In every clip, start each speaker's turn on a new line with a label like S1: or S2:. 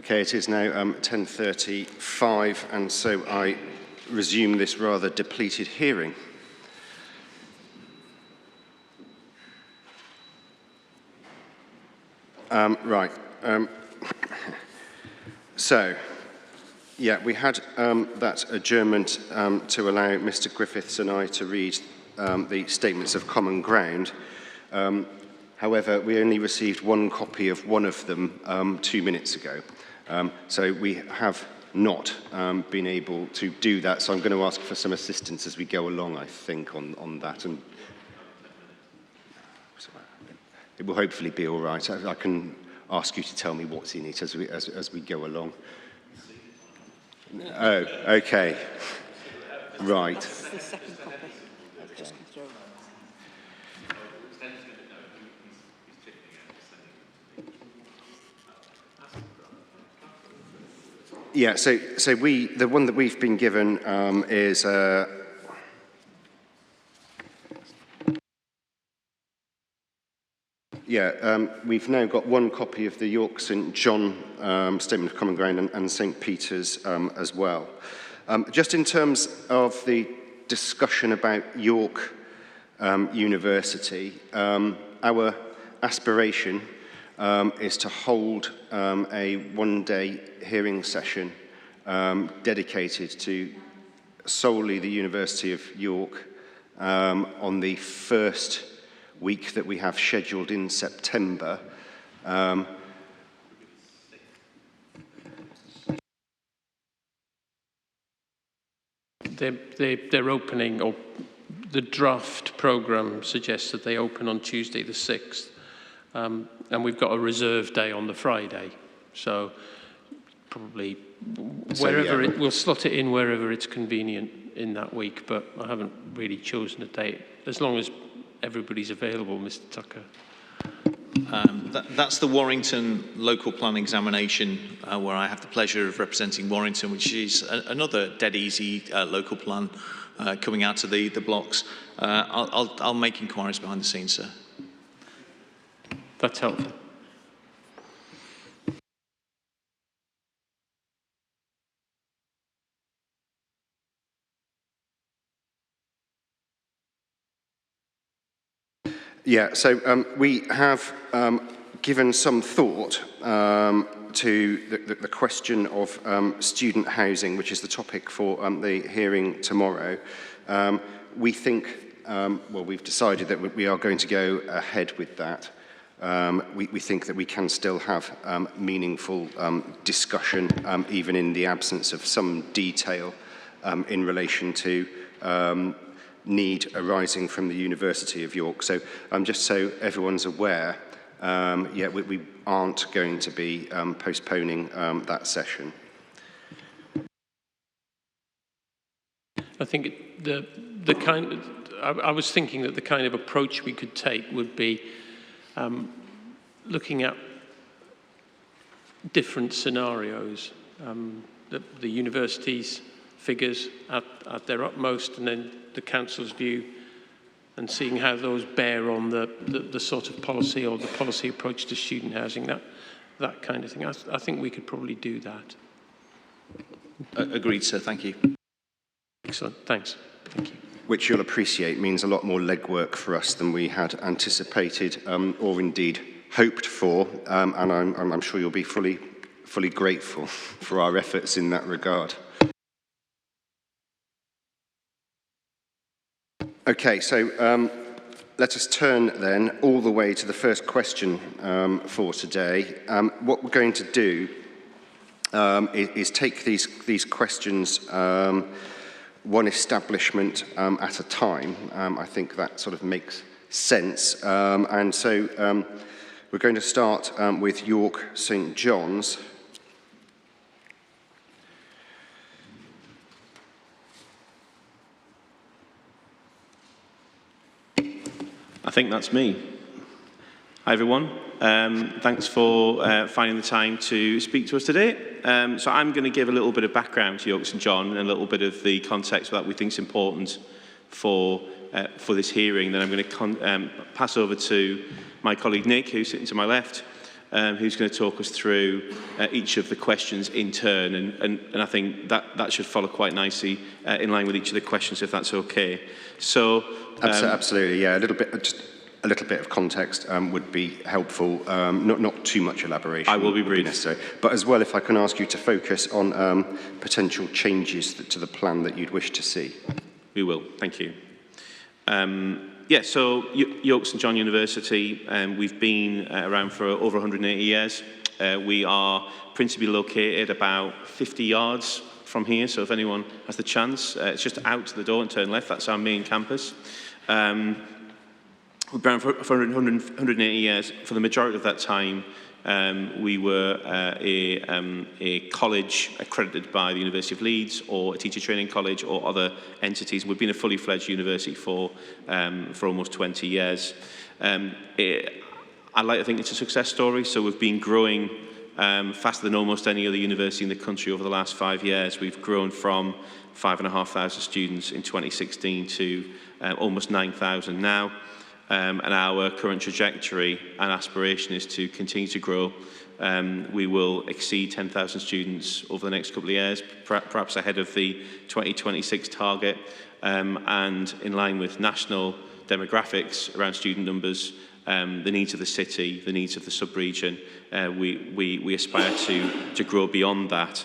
S1: Okay, it is now 10:35, and so I resume this rather depleted hearing. We had that adjournment to allow Mr. Griffiths and I to read the statements of common ground. However, we only received one copy of one of them 2 minutes ago. So we have not been able to do that. So I'm going to ask for some assistance as we go along, I think, on that. And it will hopefully be all right. I can ask you to tell me what's in it as we go along. Oh, okay. Right.
S2: That's the second copy. Just come through.
S1: Yeah, so the one that we've been given is we've now got one copy of the York St John Statement of Common Ground and St Peter's as well. Just in terms of the discussion about York University, our aspiration is to hold a one-day hearing session dedicated to solely the University of York on the first week that we have scheduled in September.
S3: They're opening, or the draft programme suggests that they open on Tuesday the 6th. And we've got a reserve day on the Friday. So probably we'll slot it in wherever it's convenient in that week, but I haven't really chosen a date. As long as everybody's available, Mr. Tucker.
S4: That's the Warrington local plan examination, where I have the pleasure of representing Warrington, which is another dead easy local plan coming out of the blocks. I'll make inquiries behind the scenes, sir.
S3: That's helpful.
S1: Yeah, so we have given some thought to the question of student housing, which is the topic for the hearing tomorrow. We think, we've decided that we are going to go ahead with that. We think that we can still have meaningful discussion, even in the absence of some detail in relation to need arising from the University of York. So just so everyone's aware, we aren't going to be postponing that session.
S3: I think I was thinking that the kind of approach we could take would be looking at different scenarios, the university's figures at their utmost, and then the council's view, and seeing how those bear on the sort of policy or the policy approach to student housing, that kind of thing. I think we could probably do that.
S4: Agreed, sir. Thank you.
S3: Excellent. Thanks. Thank you.
S1: Which you'll appreciate means a lot more legwork for us than we had anticipated or indeed hoped for, and I'm sure you'll be fully grateful for our efforts in that regard. Okay, so let us turn then all the way to the first question for today. What we're going to do is take these questions one establishment at a time. I think that sort of makes sense. And so we're going to start with York St John's.
S5: I think that's me. Hi everyone. Thanks for finding the time to speak to us today. So I'm going to give a little bit of background to York St John and a little bit of the context that we think is important for this hearing. Then I'm going to pass over to my colleague Nick, who's sitting to my left, who's going to talk us through each of the questions in turn, and I think that should follow quite nicely in line with each of the questions, if that's okay. So,
S1: Absolutely, yeah. Just a little bit of context would be helpful. Not too much elaboration.
S5: I will be brief.
S1: Necessary. But as well, if I can ask you to focus on potential changes to the plan that you'd wish to see.
S5: We will. Thank you. Yeah, so York St John University, we've been around for over 180 years. We are principally located about 50 yards from here, so if anyone has the chance, it's just out to the door and turn left. That's our main campus. We've been around for 180 years. For the majority of that time, we were a college accredited by the University of Leeds or a teacher training college or other entities. We've been a fully fledged university for almost 20 years. I like to think it's a success story. So we've been growing faster than almost any other university in the country over the last 5 years. We've grown from 5,500 students in 2016 to almost 9,000 now. And our current trajectory and aspiration is to continue to grow. We will exceed 10,000 students over the next couple of years, perhaps ahead of the 2026 target, and in line with national demographics around student numbers, the needs of the city, the needs of the sub-region. We aspire to grow beyond that.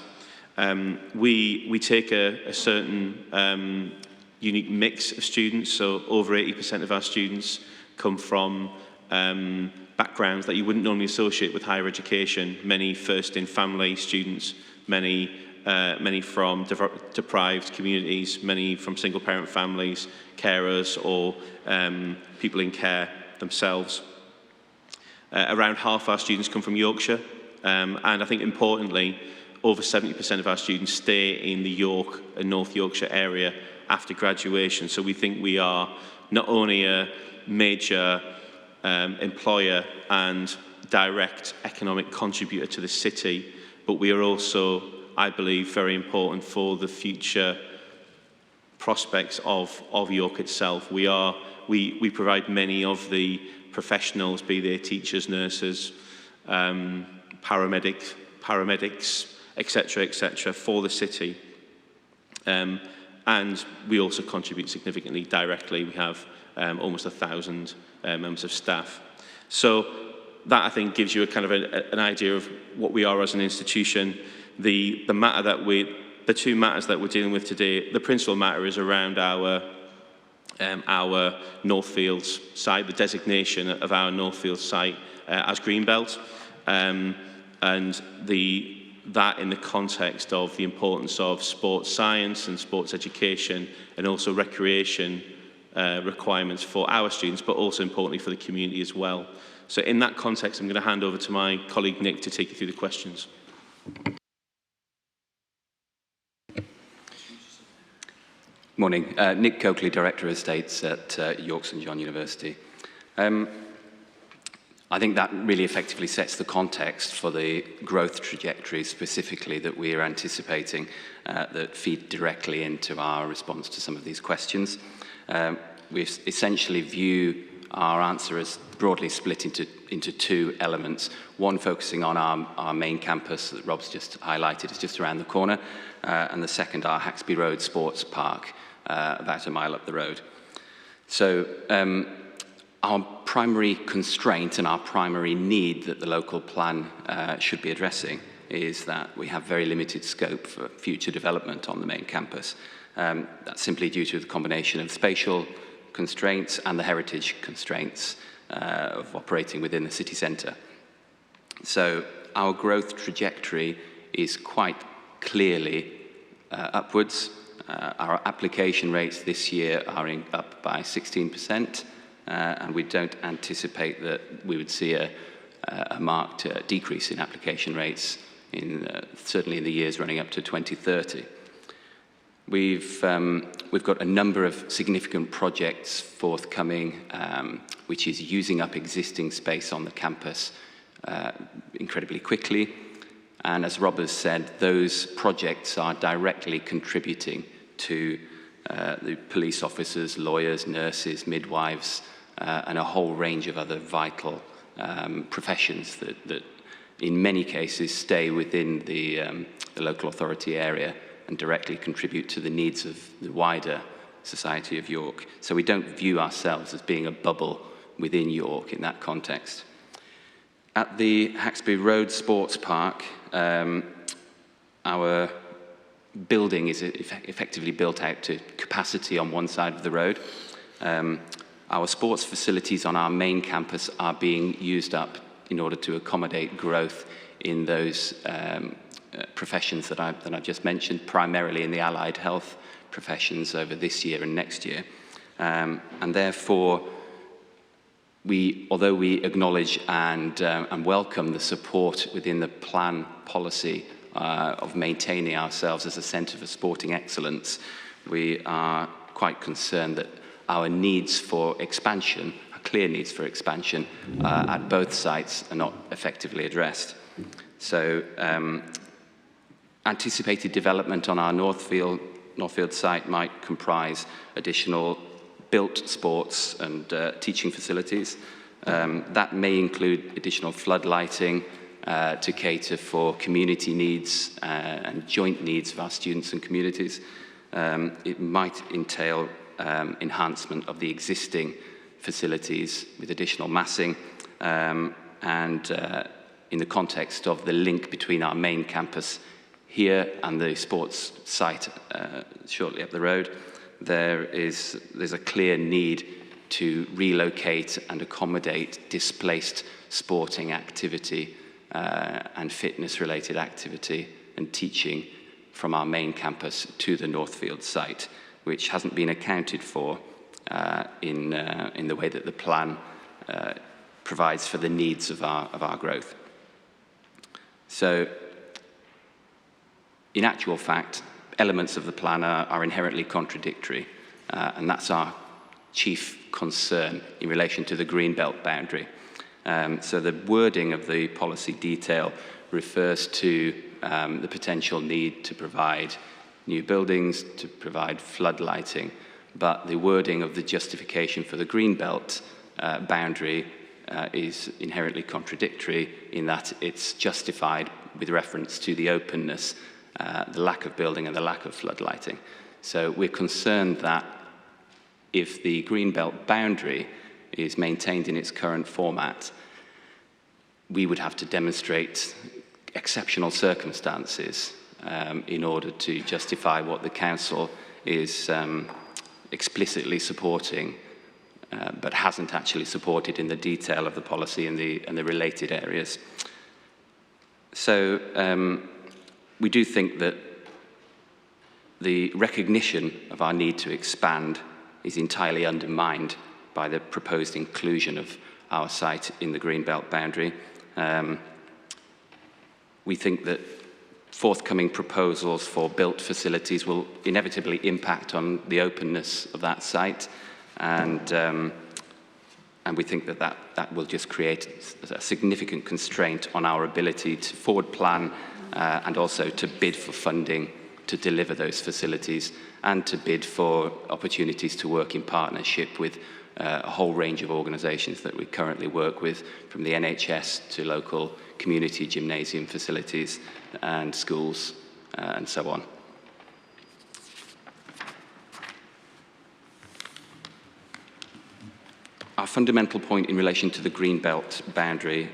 S5: We take a certain unique mix of students, so over 80% of our students come from backgrounds that you wouldn't normally associate with higher education. Many first-in-family students, many from deprived communities, many from single-parent families, carers, or people in care themselves. Around half our students come from Yorkshire, and I think importantly, over 70% of our students stay in the York and North Yorkshire area after graduation. So we think we are not only a major employer and direct economic contributor to the city, but we are also, I believe, very important for the future prospects of York itself. We provide many of the professionals, be they teachers, nurses, paramedics, etc., for the city. And we also contribute significantly directly. We have almost 1,000 members of staff. So that, I think, gives you a kind of an idea of what we are as an institution. The two matters that we're dealing with today, the principal matter is around our Northfields site, the designation of our Northfields site as Greenbelt, and that in the context of the importance of sports science and sports education, and also recreation requirements for our students, but also importantly for the community as well. So in that context, I'm going to hand over to my colleague Nick to take you through the questions.
S6: Morning. Nick Coakley, Director of Estates at York St John University. I think that really effectively sets the context for the growth trajectory specifically that we are anticipating that feed directly into our response to some of these questions. We essentially view our answer as broadly split into two elements. One focusing on our main campus that Rob's just highlighted, is just around the corner, and the second, our Haxby Road Sports Park, about a mile up the road. So our primary constraint and our primary need that the local plan should be addressing is that we have very limited scope for future development on the main campus. That's simply due to the combination of spatial constraints and the heritage constraints of operating within the city centre. So our growth trajectory is quite clearly upwards. Our application rates this year are up by 16%, and we don't anticipate that we would see a marked decrease in application rates certainly in the years running up to 2030. We've got a number of significant projects forthcoming, which is using up existing space on the campus incredibly quickly. And as Rob has said, those projects are directly contributing to the police officers, lawyers, nurses, midwives, and a whole range of other vital professions that in many cases, stay within the local authority area and directly contribute to the needs of the wider society of York. So we don't view ourselves as being a bubble within York in that context. At the Haxby Road Sports Park, our building is effectively built out to capacity on one side of the road. Our sports facilities on our main campus are being used up in order to accommodate growth in those professions that I've just mentioned, primarily in the allied health professions over this year and next year. And therefore, although we acknowledge and welcome the support within the plan policy of maintaining ourselves as a centre for sporting excellence, we are quite concerned that our needs for expansion, our clear needs for expansion at both sites are not effectively addressed. So anticipated development on our Northfield site might comprise additional built sports and teaching facilities. That may include additional floodlighting to cater for community needs and joint needs of our students and communities. It might entail enhancement of the existing facilities with additional massing and in the context of the link between our main campus here and the sports site shortly up the road, there's a clear need to relocate and accommodate displaced sporting activity and fitness-related activity and teaching from our main campus to the Northfield site, which hasn't been accounted for in the way that the plan provides for the needs of our growth. So, in actual fact, elements of the plan are inherently contradictory, and that's our chief concern in relation to the Greenbelt boundary. So the wording of the policy detail refers to the potential need to provide new buildings, to provide floodlighting, but the wording of the justification for the Greenbelt boundary is inherently contradictory in that it's justified with reference to the openness, the lack of building and the lack of floodlighting. So we're concerned that if the Greenbelt boundary is maintained in its current format, we would have to demonstrate exceptional circumstances in order to justify what the council is explicitly supporting, but hasn't actually supported in the detail of the policy and the related areas. So we do think that the recognition of our need to expand is entirely undermined by the proposed inclusion of our site in the Greenbelt boundary. We think that forthcoming proposals for built facilities will inevitably impact on the openness of that site, and we think that will just create a significant constraint on our ability to forward plan and also to bid for funding to deliver those facilities and to bid for opportunities to work in partnership with a whole range of organisations that we currently work with, from the NHS to local community gymnasium facilities and schools and so on. Our fundamental point in relation to the Greenbelt boundary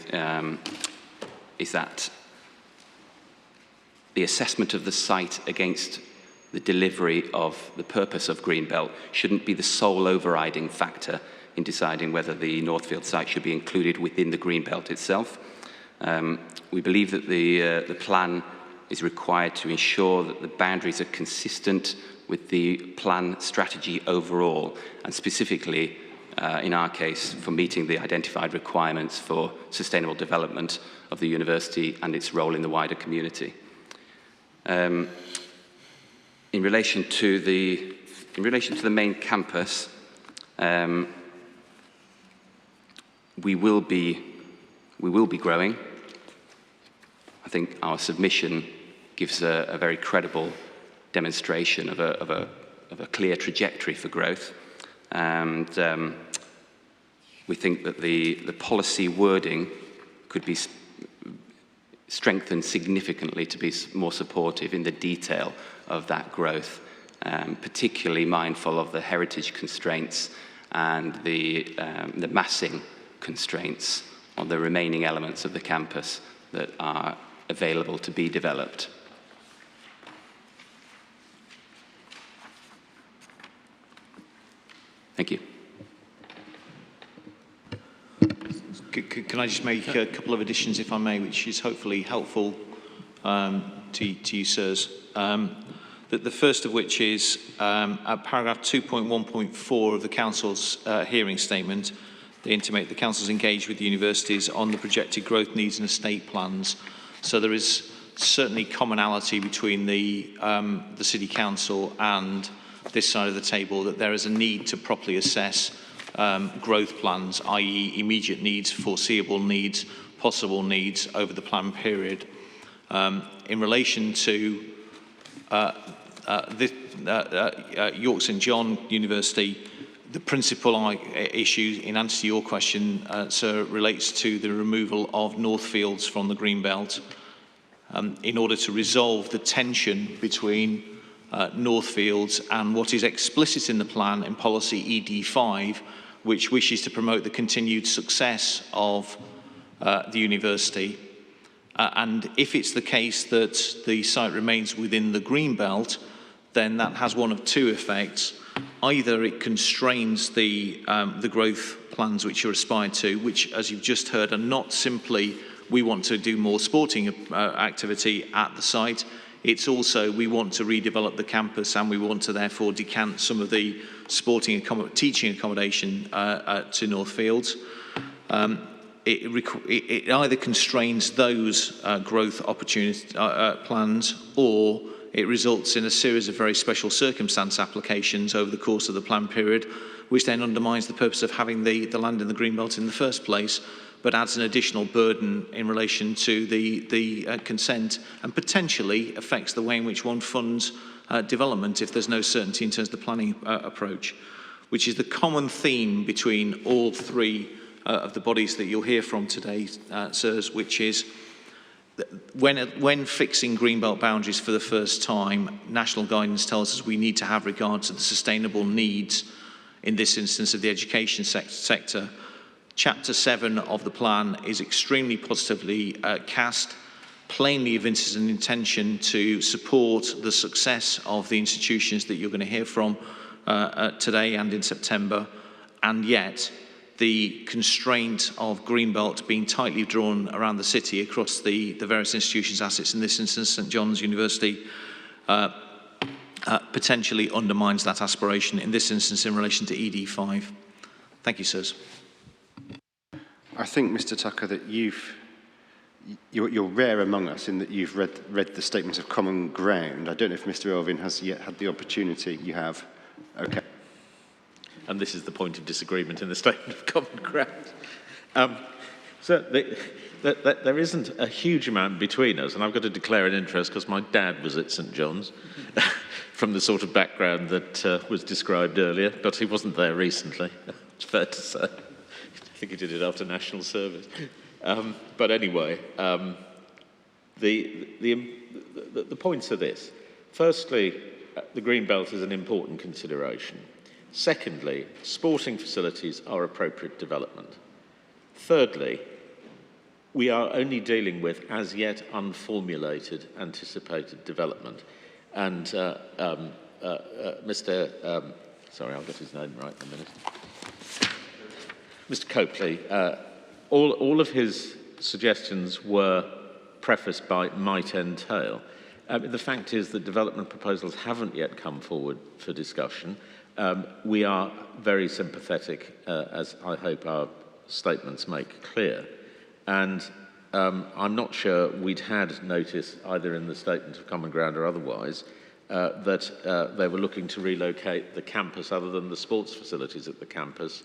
S6: is that the assessment of the site against the delivery of the purpose of Greenbelt shouldn't be the sole overriding factor in deciding whether the Northfield site should be included within the Greenbelt itself. We believe that the plan is required to ensure that the boundaries are consistent with the plan strategy overall, and specifically, in our case, for meeting the identified requirements for sustainable development of the university and its role in the wider community. In relation to the main campus, we will be growing. I think our submission gives a very credible demonstration of a clear trajectory for growth, and we think that the policy wording could be strengthened significantly to be more supportive in the detail of that growth, particularly mindful of the heritage constraints and the massing constraints on the remaining elements of the campus that are available to be developed. Thank you.
S4: Can I just make a couple of additions, if I may, which is hopefully helpful to you, sirs? The first of which is at paragraph 2.1.4 of the Council's hearing statement. They intimate the Council's engaged with the universities on the projected growth needs and estate plans. So there is certainly commonality between the City Council and this side of the table, that there is a need to properly assess growth plans, i.e. immediate needs, foreseeable needs, possible needs over the plan period. In relation to York St John University, the principal issue, in answer to your question, sir, relates to the removal of Northfields from the Greenbelt in order to resolve the tension between Northfields and what is explicit in the plan in policy ED5, which wishes to promote the continued success of the university. And if it's the case that the site remains within the Greenbelt, then that has one of two effects. Either it constrains the growth plans which you aspire to, which, as you've just heard, are not simply we want to do more sporting activity at the site. It's also we want to redevelop the campus, and we want to therefore decant some of the sporting teaching accommodation to Northfields. It either constrains those growth opportunity plans, or it results in a series of very special circumstance applications over the course of the plan period, which then undermines the purpose of having the land in the Greenbelt in the first place, but adds an additional burden in relation to the consent, and potentially affects the way in which one funds development if there's no certainty in terms of the planning approach, which is the common theme between all three of the bodies that you'll hear from today, sirs, which is when fixing Greenbelt boundaries for the first time, national guidance tells us we need to have regard to the sustainable needs, in this instance of the education sector. Chapter 7 of the plan is extremely positively cast, plainly evinces an intention to support the success of the institutions that you're going to hear from today and in September, and yet the constraint of Greenbelt being tightly drawn around the city across the various institutions' assets, in this instance St John's University, potentially undermines that aspiration, in this instance in relation to ED5. Thank you, sirs.
S1: I think, Mr Tucker, that you're rare among us in that you've read the statement of common ground. I don't know if Mr Elvin has yet had the opportunity. You have? Okay.
S5: And this is the point of disagreement in the statement of common ground. So there isn't a huge amount between us, and I've got to declare an interest because my dad was at St John's from the sort of background that was described earlier, but he wasn't there recently, it's fair to say. I think he did it after national service. But anyway, the points are this. Firstly, the Greenbelt is an important consideration. Secondly, sporting facilities are appropriate development. Thirdly, we are only dealing with as yet unformulated anticipated development. And Mr. Sorry, I'll get his name right in a minute. Mr. Copley, all of his suggestions were prefaced by might entail. The fact is that development proposals haven't yet come forward for discussion. We are very sympathetic, as I hope our statements make clear. And I'm not sure we'd had notice, either in the statement of common ground or otherwise, that they were looking to relocate the campus, other than the sports facilities at the campus,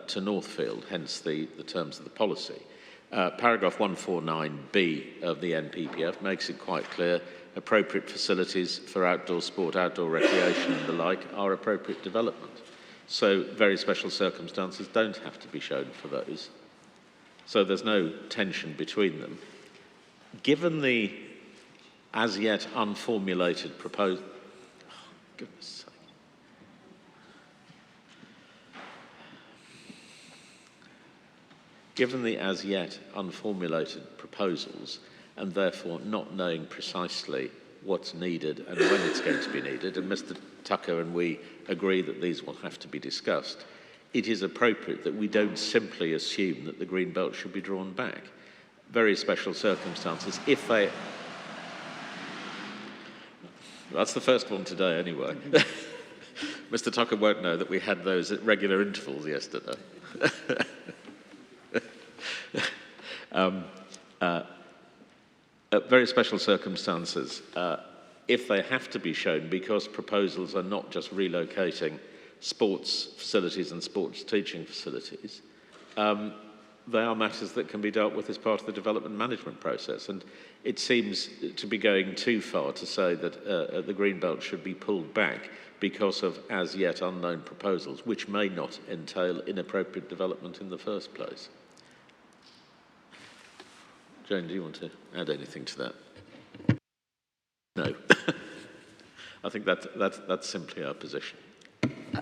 S5: to Northfield, hence the terms of the policy. Paragraph 149B of the NPPF makes it quite clear appropriate facilities for outdoor sport, outdoor recreation and the like are appropriate development. So very special circumstances don't have to be shown for those. So there's no tension between them.
S7: Given the as yet unformulated proposal, goodness sake. Given the as yet unformulated proposals, and therefore not knowing precisely what's needed and when it's going to be needed, and Mr. Tucker and we agree that these will have to be discussed, it is appropriate that we don't simply assume that the green belt should be drawn back. Very special circumstances, if they... That's the first one today anyway. Mr. Tucker won't know that we had those at regular intervals yesterday. At very special circumstances, if they have to be shown, because proposals are not just relocating sports facilities and sports teaching facilities, they are matters that can be dealt with as part of the development management process. And it seems to be going too far to say that the Greenbelt should be pulled back because of as yet unknown proposals, which may not entail inappropriate development in the first place. Jane, do you want to add anything to that? No. I think that's simply our position.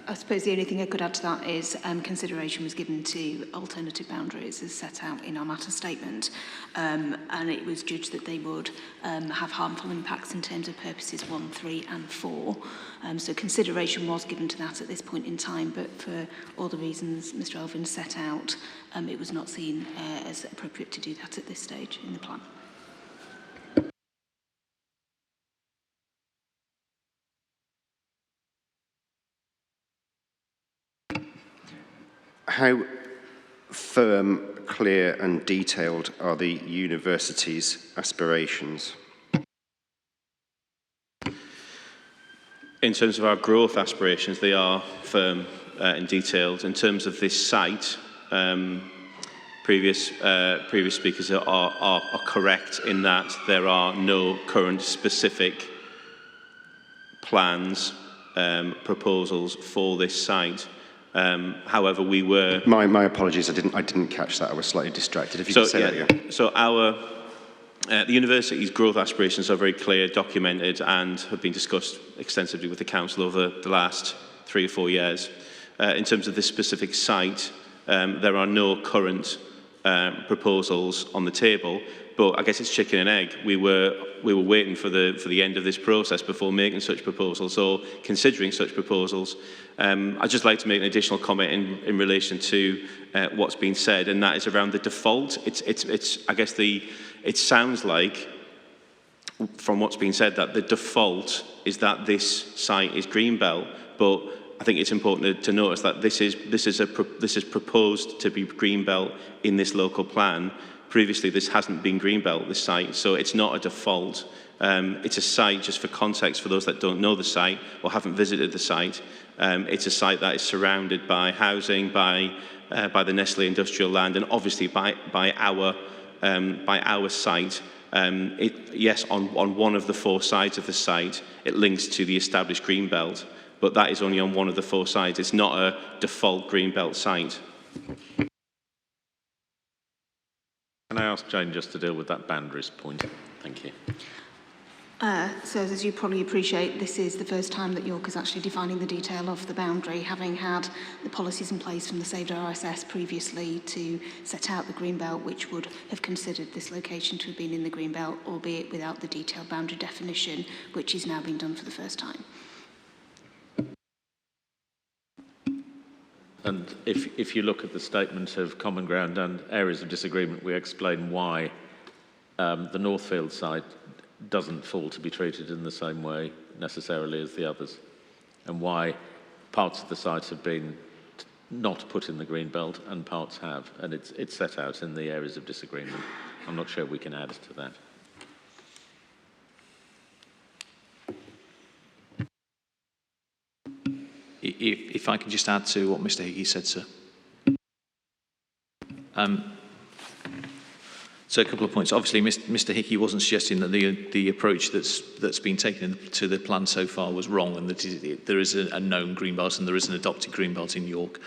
S2: I suppose the only thing I could add to that is consideration was given to alternative boundaries as set out in our matter statement, and it was judged that they would have harmful impacts in terms of purposes 1, 3 and 4. So consideration was given to that at this point in time, but for all the reasons Mr Elvin set out, it was not seen as appropriate to do that at this stage in the plan.
S1: How firm, clear and detailed are the university's aspirations?
S5: In terms of our growth aspirations, they are firm and detailed. In terms of this site, previous speakers are correct in that there are no current specific plans, proposals for this site. However, we were...
S1: My apologies, I didn't catch that. I was slightly distracted. If you could say that again.
S5: So the university's growth aspirations are very clear, documented, and have been discussed extensively with the council over the last 3 or 4 years. In terms of this specific site, there are no current proposals on the table, but I guess it's chicken and egg. We were waiting for the end of this process before making such proposals, or considering such proposals. I'd just like to make an additional comment in relation to what's been said, and that is around the default. I guess it sounds like, from what's been said, that the default is that this site is Greenbelt, but I think it's important to notice that this is proposed to be Greenbelt in this local plan. Previously, this hasn't been Greenbelt, this site, so it's not a default. It's a site, just for context, for those that don't know the site or haven't visited the site, it's a site that is surrounded by housing, by the Nestle industrial land, and obviously by our site. Yes, on one of the 4 sides of the site, it links to the established Greenbelt, but that is only on one of the 4 sides. It's not a default Greenbelt site.
S7: Can I ask Jane just to deal with that boundaries point? Thank you.
S2: So as you probably appreciate, this is the first time that York is actually defining the detail of the boundary, having had the policies in place from the Saved RSS previously to set out the Greenbelt, which would have considered this location to have been in the Greenbelt, albeit without the detailed boundary definition, which is now being done for the first time.
S7: And if you look at the statement of common ground and areas of disagreement, we explain why the Northfield site doesn't fall to be treated in the same way necessarily as the others, and why parts of the site have been not put in the green belt and parts have, and it's set out in the areas of disagreement. I'm not sure we can add to that.
S4: If I can just add to what Mr Hickey said, sir. So a couple of points. Obviously, Mr Hickey wasn't suggesting that the approach that's been taken to the plan so far was wrong, and that there is a known green belt and there is an adopted green belt in York.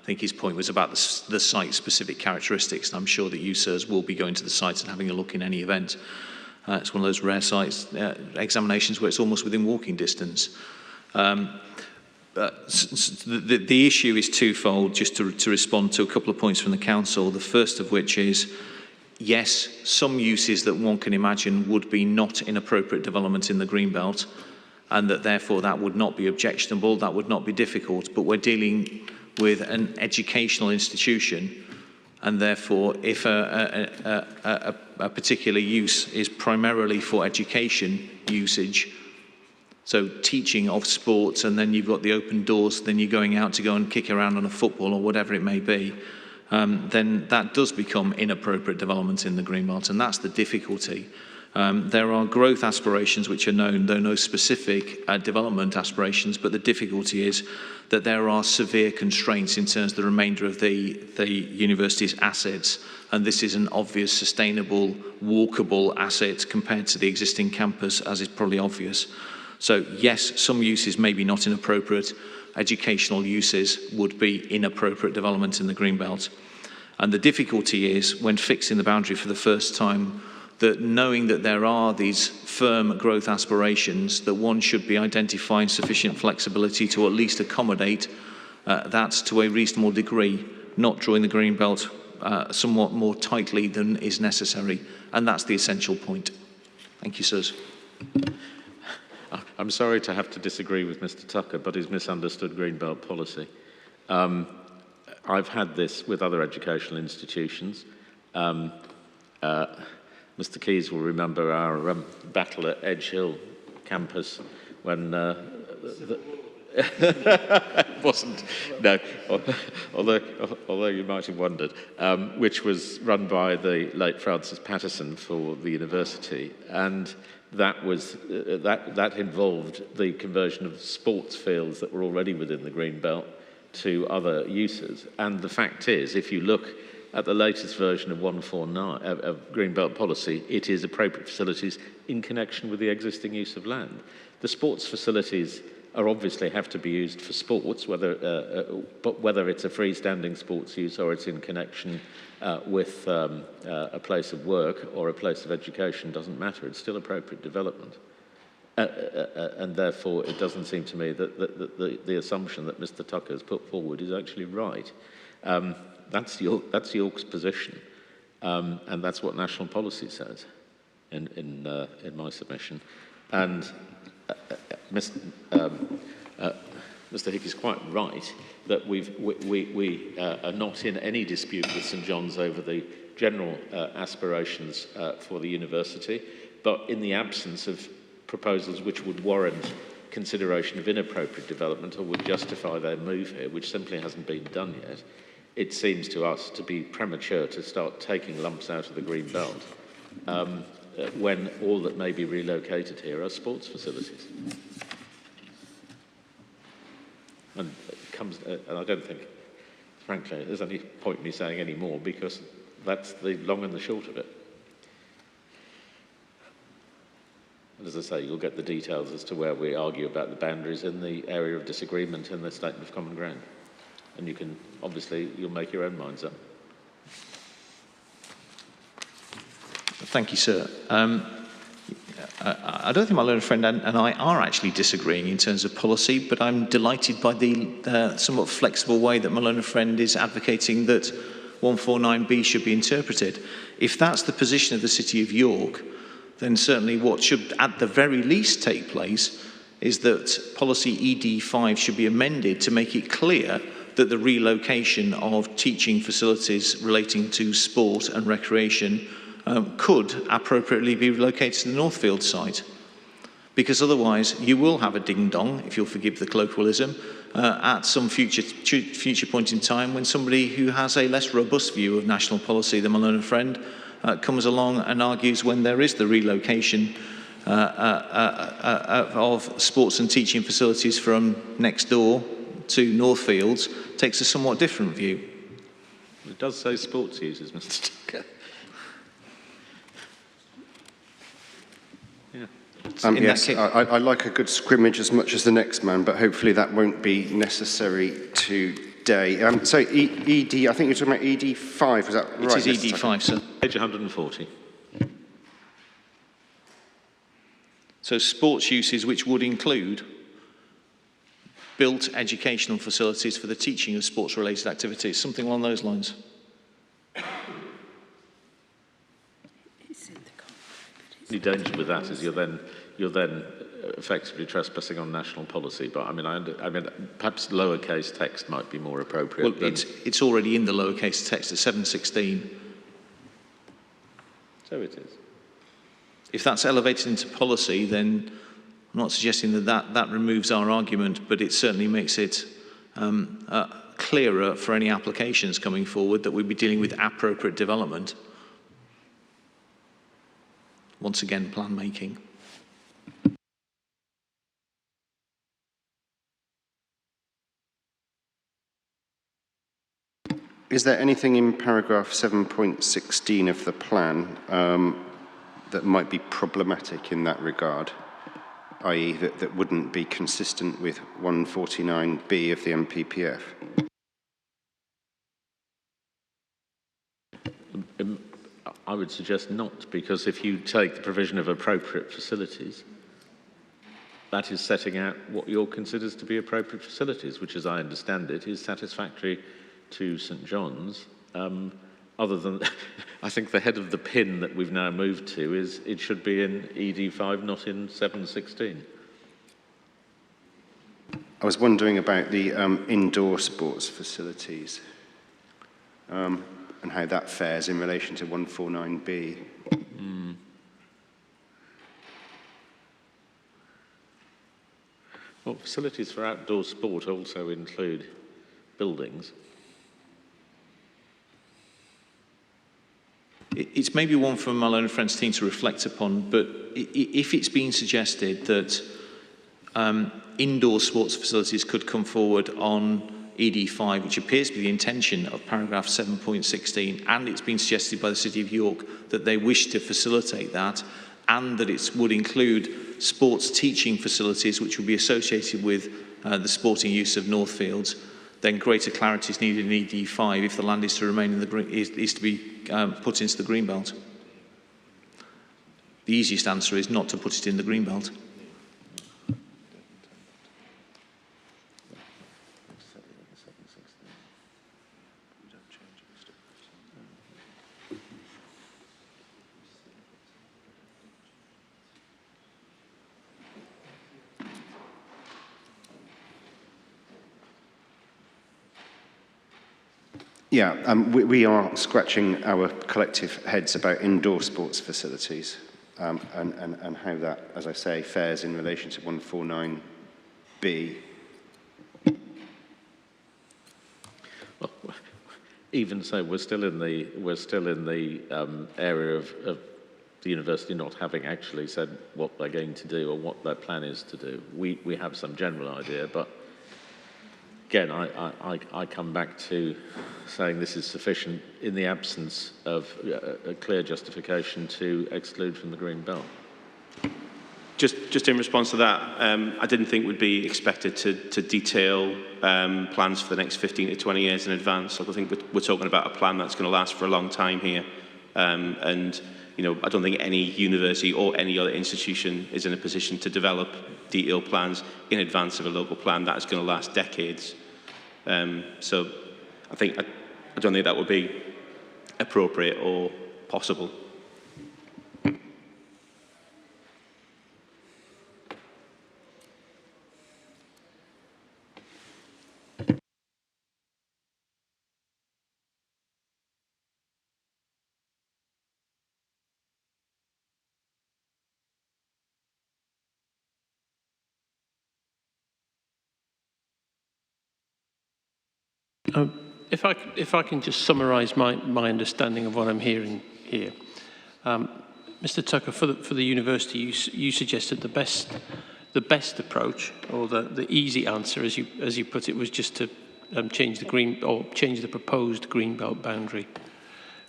S4: I think his point was about the site-specific characteristics, and I'm sure that you, sirs, will be going to the site and having a look in any event. It's one of those rare sites examinations where it's almost within walking distance. The issue is twofold, just to respond to a couple of points from the council. The first of which is, yes, some uses that one can imagine would be not inappropriate development in the Greenbelt, and that therefore that would not be objectionable, that would not be difficult, but we're dealing with an educational institution, and therefore if a particular use is primarily for education usage, so teaching of sports, and then you've got the open doors, then you're going out to go and kick around on a football or whatever it may be, then that does become inappropriate development in the Greenbelt, and that's the difficulty. There are growth aspirations which are known, though no specific development aspirations, but the difficulty is that there are severe constraints in terms of the remainder of the university's assets, and this is an obvious, sustainable, walkable asset compared to the existing campus, as is probably obvious. So yes, some uses may be not inappropriate. Educational uses would be inappropriate development in the Greenbelt. And the difficulty is, when fixing the boundary for the first time, that knowing that there are these firm growth aspirations, that one should be identifying sufficient flexibility to at least accommodate that to a reasonable degree, not drawing the Greenbelt somewhat more tightly than is necessary. And that's the essential point. Thank you, sirs.
S7: I'm sorry to have to disagree with Mr. Tucker, but he's misunderstood Greenbelt policy. I've had this with other educational institutions. Mr. Keyes will remember our battle at Edge Hill campus when wasn't, no, although you might have wondered, which was run by the late Francis Patterson for the university, and that was that involved the conversion of sports fields that were already within the Greenbelt to other uses. And the fact is, if you look at the latest version of 149 of Greenbelt policy, it is appropriate facilities in connection with the existing use of land. The sports facilities are obviously have to be used for sports, but whether it's a freestanding sports use or it's in connection with a place of work or a place of education doesn't matter. It's still appropriate development. And therefore, it doesn't seem to me that the assumption that Mr. Tucker has put forward is actually right. That's York's position, and that's what national policy says in my submission. And Mr. Hick is quite right that we are not in any dispute with St John's over the general aspirations for the university, but in the absence of proposals which would warrant consideration of inappropriate development or would justify their move here, which simply hasn't been done yet, it seems to us to be premature to start taking lumps out of the green belt when all that may be relocated here are sports facilities. And I don't think, frankly, there's any point in me saying any more because that's the long and the short of it. And as I say, you'll get the details as to where we argue about the boundaries in the area of disagreement in the statement of common ground. And you can, obviously, you'll make your own minds up.
S4: Thank you, sir. I don't think my learned friend and I are actually disagreeing in terms of policy, but I'm delighted by the somewhat flexible way that my learned friend is advocating that 149B should be interpreted. If that's the position of the City of York, then certainly what should at the very least take place is that policy ED5 should be amended to make it clear that the relocation of teaching facilities relating to sport and recreation could appropriately be relocated to the Northfield site. Because otherwise you will have a ding-dong, if you'll forgive the colloquialism, at some future point in time when somebody who has a less robust view of national policy than my learned friend comes along and argues when there is the relocation of sports and teaching facilities from next door to Northfields, takes a somewhat different view.
S7: It does say sports users, Mr. Tucker. Yeah.
S1: Yes, I like a good scrimmage as much as the next man, but hopefully that won't be necessary to day. So ED, I think you're talking about ED5, was that right?
S4: It is
S1: Mr. Tucker?
S4: ED5, sir.
S7: Page 140.
S4: So sports uses which would include built educational facilities for the teaching of sports-related activities, something along those lines.
S7: The danger with that is you're then effectively trespassing on national policy. But I mean, perhaps lowercase text might be more appropriate.
S4: Well, it's already in the lowercase text at 716.
S7: So it is.
S4: If that's elevated into policy, then I'm not suggesting that removes our argument, but it certainly makes it clearer for any applications coming forward that we'd be dealing with appropriate development. Once again, plan making.
S1: Is there anything in paragraph 7.16 of the plan that might be problematic in that regard, i.e. that wouldn't be consistent with 149B of the MPPF?
S7: I would suggest not, because if you take the provision of appropriate facilities, that is setting out what you're considers to be appropriate facilities, which, as I understand it, is satisfactory to St John's. Other than, I think the head of the pin that we've now moved to is it should be in ED5, not in 716.
S1: I was wondering about the indoor sports facilities and how that fares in relation to 149B.
S7: Well, facilities for outdoor sport also include buildings.
S4: It's maybe one for my learned friends team to reflect upon, but if it's been suggested that indoor sports facilities could come forward on ED5, which appears to be the intention of paragraph 7.16, and it's been suggested by the City of York that they wish to facilitate that, and that it would include sports teaching facilities which would be associated with the sporting use of Northfields, then greater clarity is needed in ED5 if the land is to remain in the green, is to be put into the greenbelt. The easiest answer is not to put it in the greenbelt.
S1: Yeah, we are scratching our collective heads about indoor sports facilities and how that, as I say, fares in relation to 149B.
S7: Well, even so, we're still in the area of the university not having actually said what they're going to do or what their plan is to do. We have some general idea, but again, I come back to saying this is sufficient in the absence of a clear justification to exclude from the green belt.
S5: Just in response to that, I didn't think we'd be expected to detail plans for the next 15 to 20 years in advance. I think we're talking about a plan that's going to last for a long time here. And you know, I don't think any university or any other institution is in a position to develop detailed plans in advance of a local plan that is going to last decades. So I don't think that would be appropriate or possible.
S3: If I can just summarise my understanding of what I'm hearing here, Mr. Tucker, for the university, you suggested the best approach, or the easy answer, as you put it, was just to change the proposed greenbelt boundary,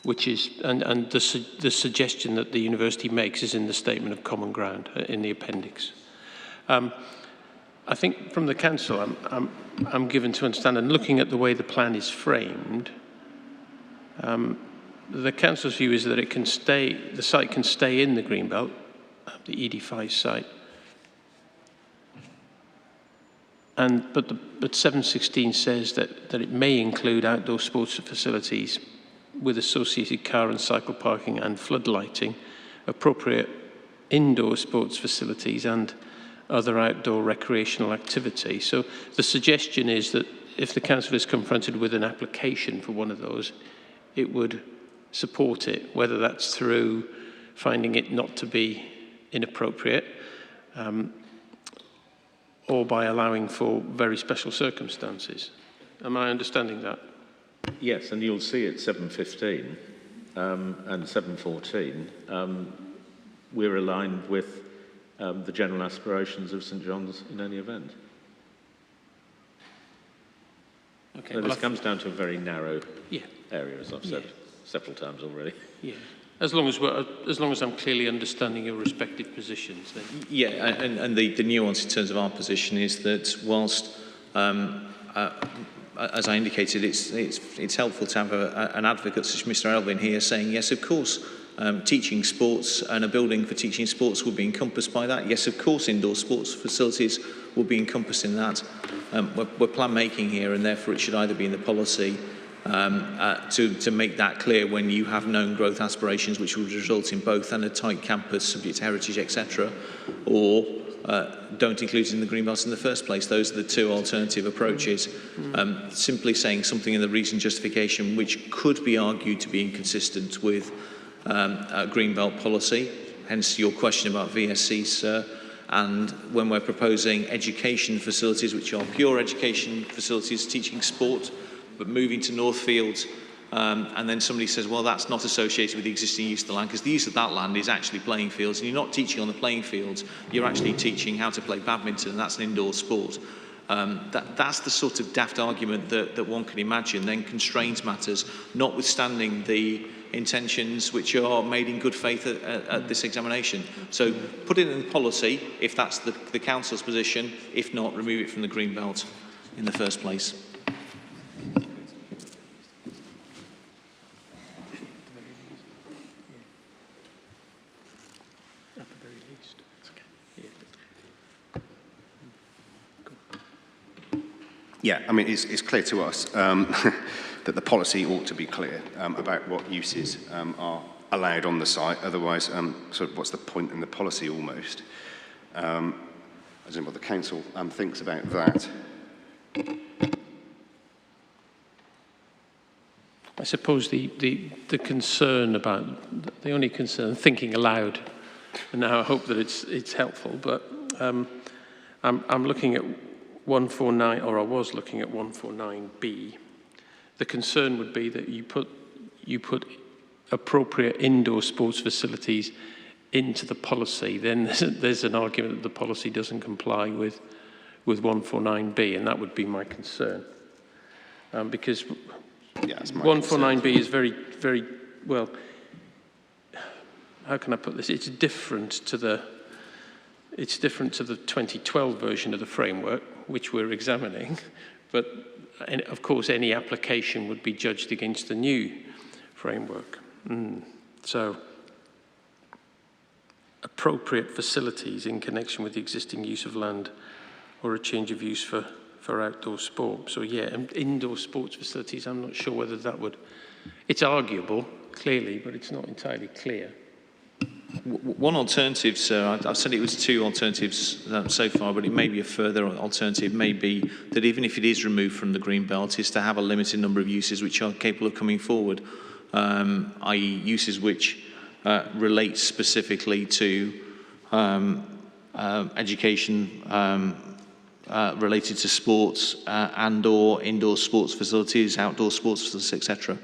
S3: which is and the suggestion that the university makes is in the statement of common ground in the appendix. I think from the council, I'm given to understand, and looking at the way the plan is framed, the council's view is that it can stay, the site can stay in the Greenbelt, the ED5 site, but 716 says that it may include outdoor sports facilities with associated car and cycle parking and floodlighting, appropriate indoor sports facilities and other outdoor recreational activity. So the suggestion is that if the council is confronted with an application for one of those, it would support it, whether that's through finding it not to be inappropriate, or by allowing for very special circumstances. Am I understanding that?
S7: Yes, and you'll see at 7:15 and 7:14, we're aligned with the general aspirations of St John's in any event.
S3: Okay.
S7: So
S3: Well,
S7: this comes down to a very narrow
S3: yeah.
S7: area, as I've said several times already.
S3: Yeah. As long as I'm clearly understanding your respective positions, then.
S4: Yeah, and the nuance in terms of our position is that whilst, as I indicated, it's helpful to have an advocate such as Mr. Elvin here saying, yes, of course, teaching sports and a building for teaching sports will be encompassed by that. Yes, of course, indoor sports facilities will be encompassed in that. We're plan making here, and therefore it should either be in the policy to make that clear when you have known growth aspirations, which would result in both and a tight campus subject to heritage, etc., or don't include it in the Greenbelt in the first place. Those are the two alternative approaches. Simply saying something in the reason justification which could be argued to be inconsistent with Greenbelt policy, hence your question about VSC, sir. And when we're proposing education facilities, which are pure education facilities, teaching sport, but moving to Northfield, and then somebody says, well, that's not associated with the existing use of the land, because the use of that land is actually playing fields, and you're not teaching on the playing fields, you're actually teaching how to play badminton, and that's an indoor sport. That's the sort of daft argument that one can imagine, then constrains matters, notwithstanding the intentions which are made in good faith at this examination. So put it in the policy, if that's the council's position. If not, remove it from the Greenbelt in the first place.
S1: Yeah, I mean, it's clear to us that the policy ought to be clear about what uses are allowed on the site. Otherwise, sort of what's the point in the policy almost? I don't know what the council thinks about that.
S3: I suppose the concern about, the only concern, thinking aloud, and now I hope that it's helpful, but I'm looking at 149, or I was looking at 149B. The concern would be that you put appropriate indoor sports facilities into the policy. Then there's an argument that the policy doesn't comply with 149B, and that would be my concern. Because
S1: Yeah, that's my
S3: 149B is very, very, well, how can I put this? It's different to the 2012 version of the framework, which we're examining, but of course any application would be judged against the new framework. So appropriate facilities in connection with the existing use of land or a change of use for outdoor sport. So yeah, and indoor sports facilities, I'm not sure whether that would, it's arguable, clearly, but it's not entirely clear.
S4: One alternative, sir, I've said it was two alternatives so far, but it may be a further alternative, may be that even if it is removed from the Greenbelt, is to have a limited number of uses which are capable of coming forward, i.e. uses which relate specifically to education related to sports and or indoor sports facilities, outdoor sports facilities, etc.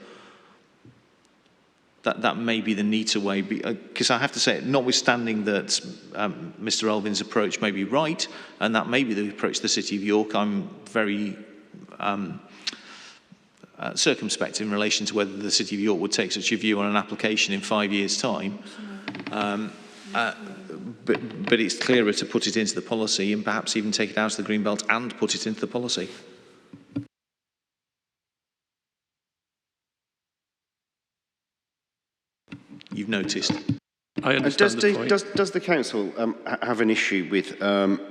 S4: That may be the neater way, because I have to say, notwithstanding that Mr. Elvin's approach may be right, and that may be the approach of the City of York, I'm very circumspect in relation to whether the City of York would take such a view on an application in 5 years' time. But it's clearer to put it into the policy and perhaps even take it out of the Greenbelt and put it into the policy. You've noticed.
S3: I understand the point.
S1: Does the council have an issue with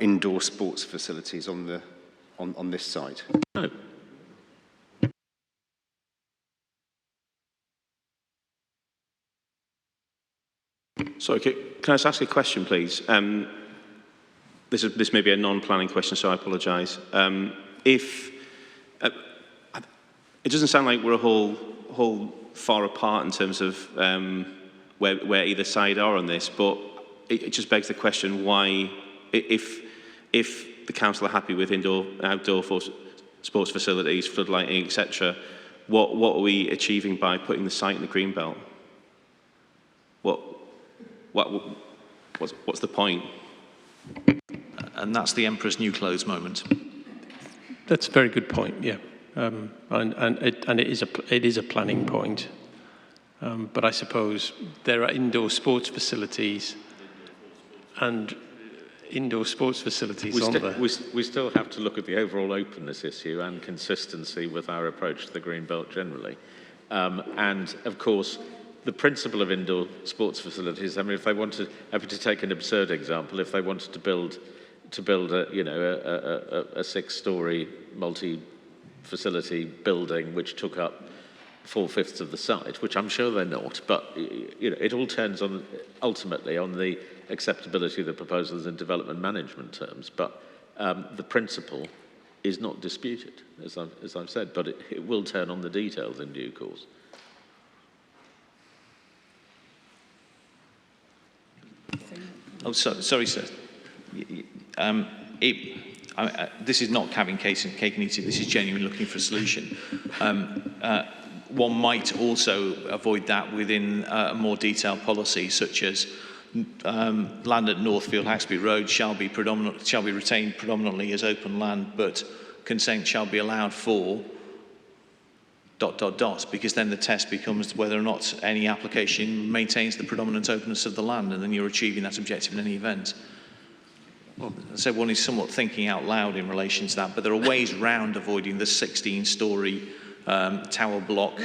S1: indoor sports facilities on this site?
S7: No.
S5: Sorry, can I just ask a question, please? This may be a non-planning question, so I apologise. It doesn't sound like we're a whole far apart in terms of where either side are on this, but it just begs the question why, if the council are happy with indoor and outdoor sports facilities, floodlighting, etc., what are we achieving by putting the site in the Greenbelt? What's the point?
S4: And that's the Emperor's New Clothes moment.
S3: That's a very good point, yeah. It is a planning point. But I suppose there are indoor sports facilities and indoor sports facilities
S7: we still have to look at the overall openness issue and consistency with our approach to the Greenbelt generally. And of course, the principle of indoor sports facilities, I mean, if they wanted, happy to take an absurd example, if they wanted to build a 6-storey multi-facility building which took up 4/5 of the site, which I'm sure they're not, but it all turns on ultimately on the acceptability of the proposals in development management terms. But the principle is not disputed, as I've said, but it will turn on the details in due course.
S4: Oh, sorry, sir. This is not having cake and eating. This is genuinely looking for a solution. One might also avoid that within a more detailed policy, such as land at Northfield Haxby Road shall be retained predominantly as open land, but consent shall be allowed for ... because then the test becomes whether or not any application maintains the predominant openness of the land, and then you're achieving that objective in any event. So one is somewhat thinking out loud in relation to that, but there are ways round avoiding the 16-storey tower block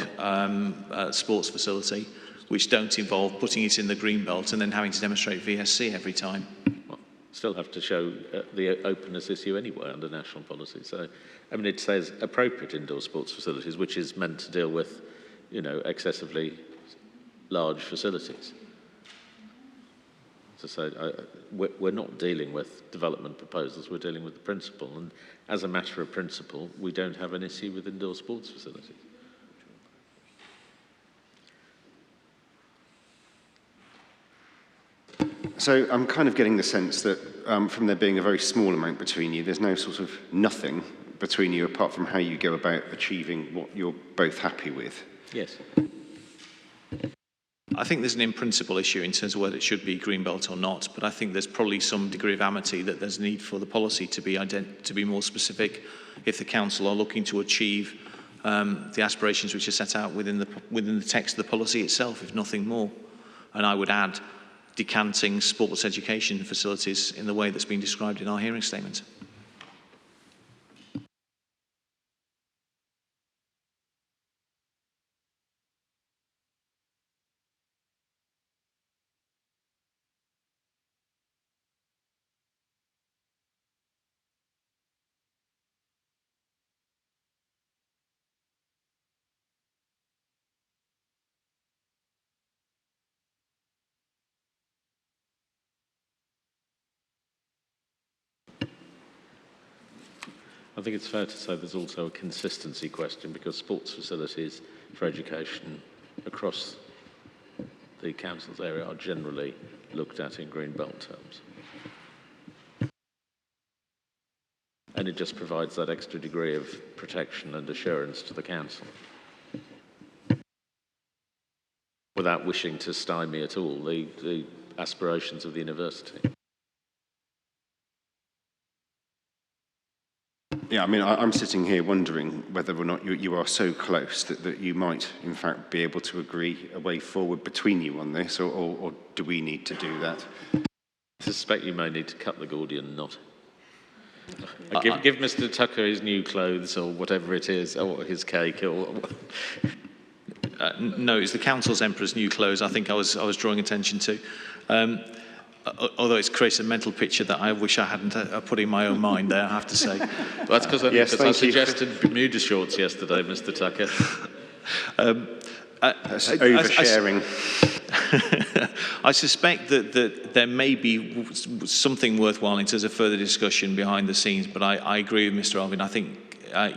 S4: sports facility, which don't involve putting it in the Greenbelt and then having to demonstrate VSC every time.
S7: Well, still have to show the openness issue anyway under national policy. So, I mean, it says appropriate indoor sports facilities, which is meant to deal with, excessively large facilities. So we're not dealing with development proposals, we're dealing with the principle. And as a matter of principle, we don't have an issue with indoor sports facilities.
S1: So I'm kind of getting the sense that from there being a very small amount between you, there's no sort of nothing between you apart from how you go about achieving what you're both happy with.
S7: Yes.
S4: I think there's an in-principle issue in terms of whether it should be Greenbelt or not, but I think there's probably some degree of amity that there's a need for the policy to be more specific if the council are looking to achieve the aspirations which are set out within the text of the policy itself, if nothing more. And I would add decanting sports education facilities in the way that's been described in our hearing statement.
S7: I think it's fair to say there's also a consistency question because sports facilities for education across the council's area are generally looked at in Greenbelt terms. And it just provides that extra degree of protection and assurance to the council. Without wishing to stymie at all the aspirations of the university.
S1: Yeah, I mean, I'm sitting here wondering whether or not you are so close that you might, in fact, be able to agree a way forward between you on this, or do we need to do that?
S7: I suspect you may need to cut the Gordian knot. Give Mr. Tucker his new clothes or whatever it is, or his cake, or...
S4: No, it's the council's emperor's new clothes I think I was drawing attention to. Although it's created a mental picture that I wish I hadn't put in my own mind there, I have to say.
S7: Well, that's because I suggested Bermuda shorts yesterday, Mr. Tucker.
S1: That's oversharing.
S4: I suspect that there may be something worthwhile in terms of further discussion behind the scenes, but I agree with Mr. Alvin. I think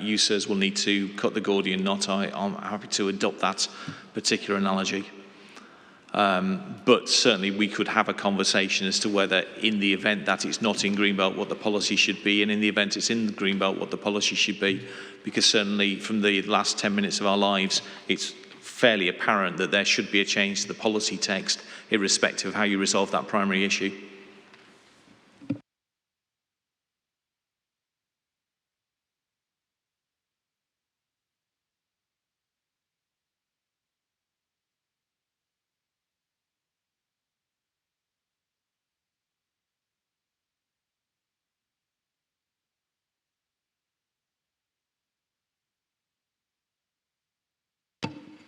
S4: you, sirs, will need to cut the Gordian knot. I'm happy to adopt that particular analogy. But certainly we could have a conversation as to whether in the event that it's not in Greenbelt what the policy should be, and in the event it's in the Greenbelt what the policy should be, because certainly from the last 10 minutes of our lives it's fairly apparent that there should be a change to the policy text irrespective of how you resolve that primary issue.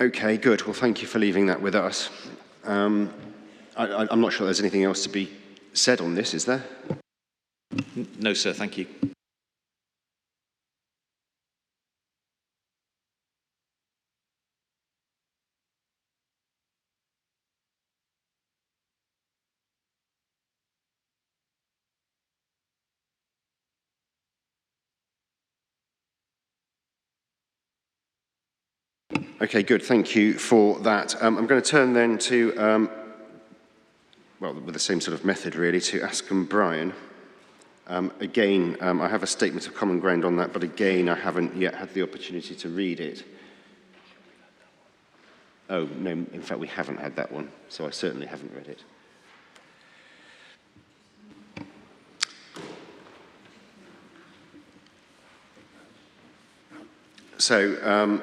S1: Okay, good. Well, thank you for leaving that with us. I'm not sure there's anything else to be said on this, is there?
S4: No, sir, thank you.
S1: Okay, good. Thank you for that. I'm going to turn then to, well, with the same sort of method really, to Askham Bryan. Again, I have a statement of common ground on that, but again, I haven't yet had the opportunity to read it. Oh, no, in fact, we haven't had that one, so I certainly haven't read it. So,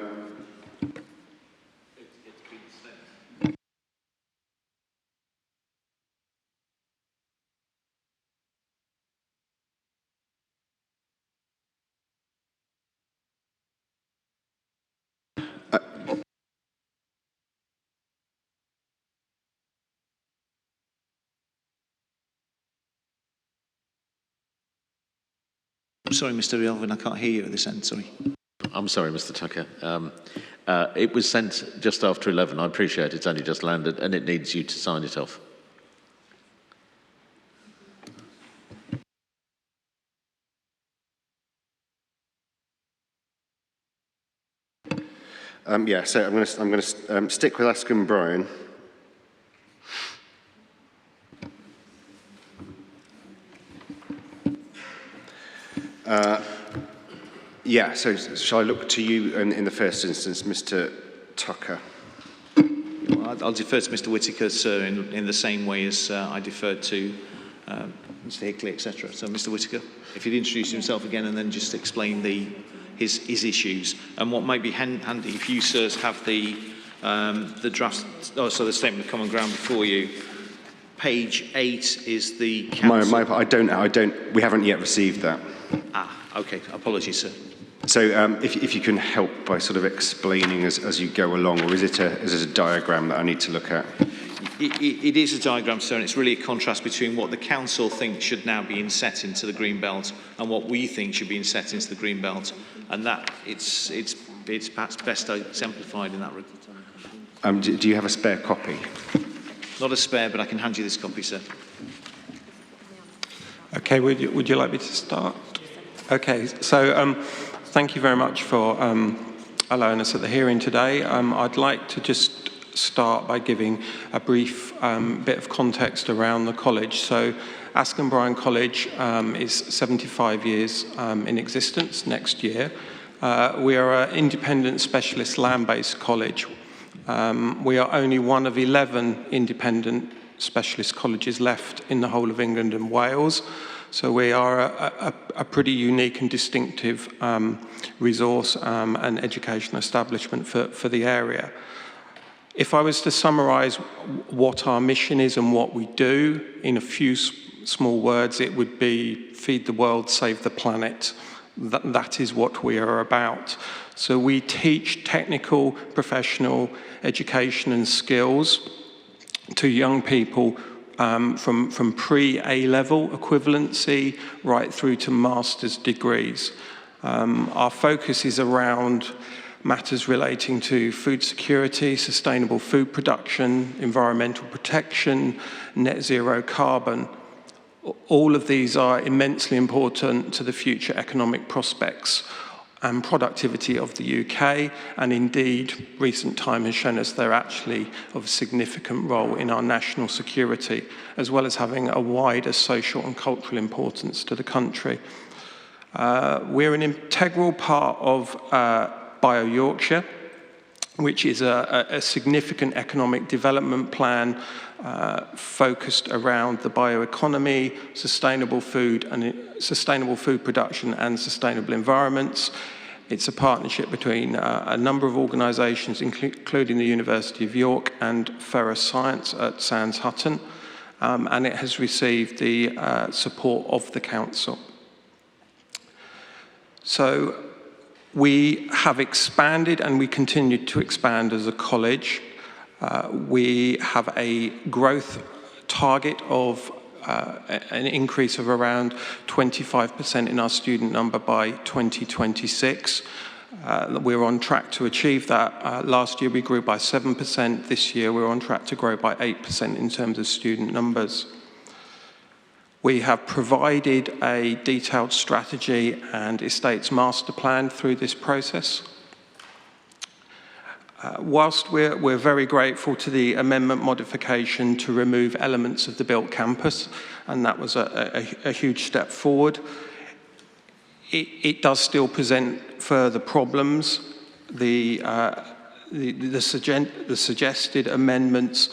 S4: Sorry, Mr. Elvin, I can't hear you at this end, sorry.
S7: I'm sorry, Mr. Tucker. It was sent just after 11. I appreciate it's only just landed, and it needs you to sign it off.
S1: yeah, so I'm going to stick with Askham Bryan. Yeah, so shall I look to you in the first instance, Mr. Tucker?
S4: I'll defer to Mr. Whittaker, sir, in the same way as I deferred to Mr. Hickley, etc. So, Mr. Whittaker, if you'd introduce himself again and then just explain his issues. And what might be handy if you, sirs, have the draft, the statement of common ground before you. Page 8 is the council.
S1: We haven't yet received that.
S4: Okay, apologies, sir.
S1: So if you can help by sort of explaining as you go along, or is it a diagram that I need to look at?
S4: It is a diagram, sir, and it's really a contrast between what the council thinks should now be inset into the green belt and what we think should be inset into the green belt, and that it's perhaps best exemplified in that regard.
S1: Do you have a spare copy?
S4: Not a spare, but I can hand you this copy, sir.
S8: Okay, would you like me to start? Okay, so thank you very much for allowing us at the hearing today. I'd like to just start by giving a brief bit of context around the college. So Askham Bryan College is 75 years in existence next year. We are an independent specialist land-based college. We are only one of 11 independent specialist colleges left in the whole of England and Wales. So we are a pretty unique and distinctive resource and educational establishment for the area. If I was to summarise what our mission is and what we do in a few small words, it would be feed the world, save the planet. That is what we are about. So we teach technical, professional education and skills to young people from pre-A-level equivalency right through to master's degrees. Our focus is around matters relating to food security, sustainable food production, environmental protection, net zero carbon. All of these are immensely important to the future economic prospects and productivity of the UK, and indeed, recent time has shown us they're actually of a significant role in our national security, as well as having a wider social and cultural importance to the country. We're an integral part of Bio Yorkshire, which is a significant economic development plan focused around the bioeconomy, sustainable food production and sustainable environments. It's a partnership between a number of organisations, including the University of York and Ferrous Science at Sands Hutton, and it has received the support of the council. So we have expanded and we continue to expand as a college. We have a growth target of an increase of around 25% in our student number by 2026. We're on track to achieve that. Last year we grew by 7%. This year we're on track to grow by 8% in terms of student numbers. We have provided a detailed strategy and estates master plan through this process. Whilst we're very grateful to the amendment modification to remove elements of the built campus, and that was a huge step forward, it does still present further problems. The suggested amendments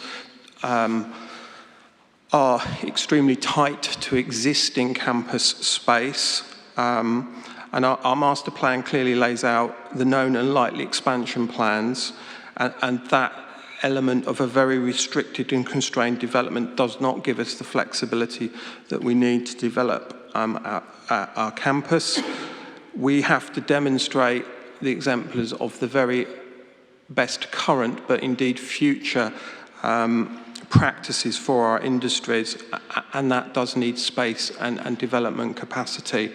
S8: are extremely tight to existing campus space, and our master plan clearly lays out the known and likely expansion plans, and that element of a very restricted and constrained development does not give us the flexibility that we need to develop our campus. We have to demonstrate the exemplars of the very best current, but indeed future practices for our industries, and that does need space and development capacity.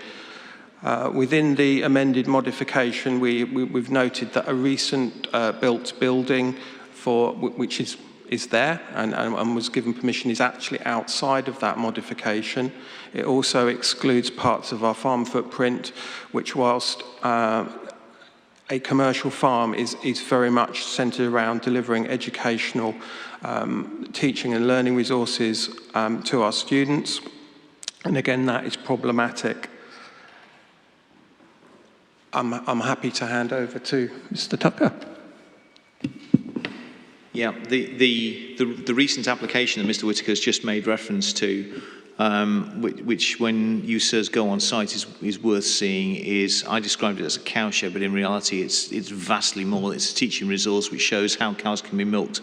S8: Within the amended modification, we've noted that a recent built building which is there and was given permission is actually outside of that modification. It also excludes parts of our farm footprint, which whilst a commercial farm is very much centred around delivering educational teaching and learning resources to our students. And again, that is problematic. I'm happy to hand over to Mr. Tucker.
S4: Yeah, the recent application that Mr. Whitaker has just made reference to, which when you sirs go on site is worth seeing, is I described it as a cow shed, but in reality it's vastly more. It's a teaching resource which shows how cows can be milked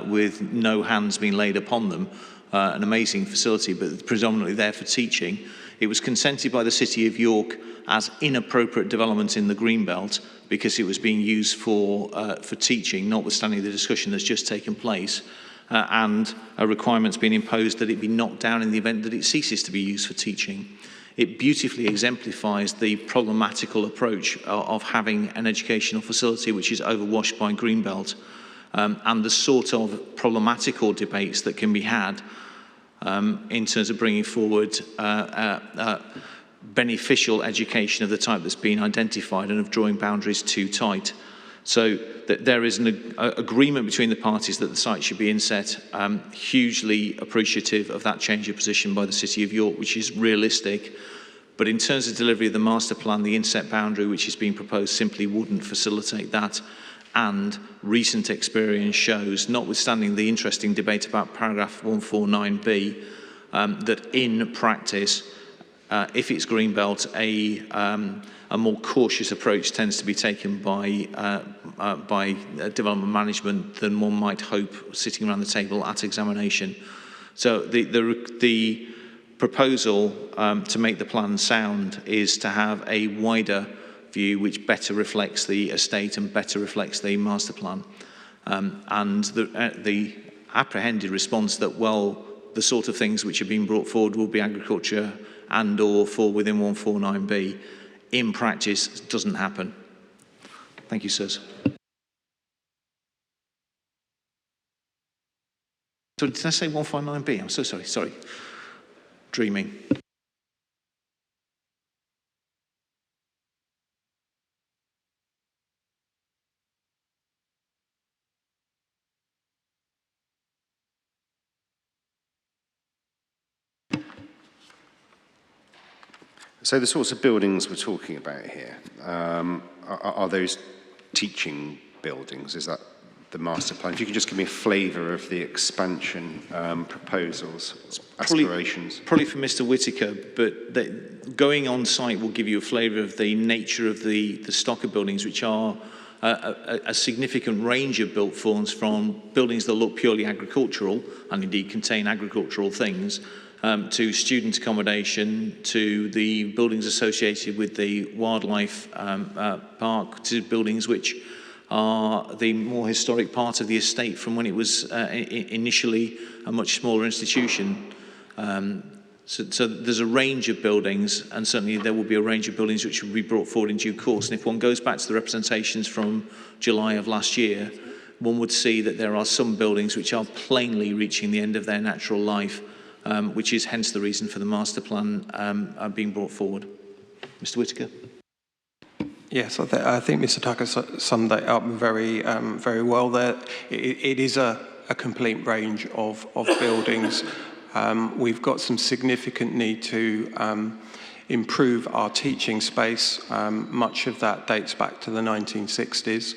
S4: with no hands being laid upon them. An amazing facility, but predominantly there for teaching. It was consented by the City of York as inappropriate development in the Greenbelt because it was being used for teaching, notwithstanding the discussion that's just taken place, and a requirement's been imposed that it be knocked down in the event that it ceases to be used for teaching. It beautifully exemplifies the problematical approach of having an educational facility which is overwashed by Greenbelt, and the sort of problematical debates that can be had in terms of bringing forward beneficial education of the type that's been identified and of drawing boundaries too tight. So that there is an agreement between the parties that the site should be inset. Hugely appreciative of that change of position by the City of York, which is realistic. But in terms of delivery of the master plan, the inset boundary which is being proposed simply wouldn't facilitate that. And recent experience shows, notwithstanding the interesting debate about paragraph 149B, that in practice, if it's greenbelt, a more cautious approach tends to be taken by development management than one might hope sitting around the table at examination. So the proposal to make the plan sound is to have a wider view which better reflects the estate and better reflects the master plan. And the apprehended response that, well, the sort of things which are being brought forward will be agriculture and or fall within 149B, in practice doesn't happen. Thank you, sirs. So did I say 149B? I'm so sorry, sorry. Dreaming.
S1: So the sorts of buildings we're talking about here, are those teaching buildings? Is that the master plan? If you could just give me a flavour of the expansion proposals, aspirations.
S4: Probably for Mr. Whitaker, but going on site will give you a flavour of the nature of the stock of buildings, which are a significant range of built forms, from buildings that look purely agricultural and indeed contain agricultural things, to student accommodation, to the buildings associated with the wildlife park, to buildings which are the more historic part of the estate from when it was initially a much smaller institution. So there's a range of buildings, and certainly there will be a range of buildings which will be brought forward in due course. And if one goes back to the representations from July of last year, one would see that there are some buildings which are plainly reaching the end of their natural life, which is hence the reason for the master plan being brought forward. Mr. Whitaker.
S8: Yes, I think Mr. Tucker summed that up very, very well there. It is a complete range of buildings. We've got some significant need to improve our teaching space. Much of that dates back to the 1960s.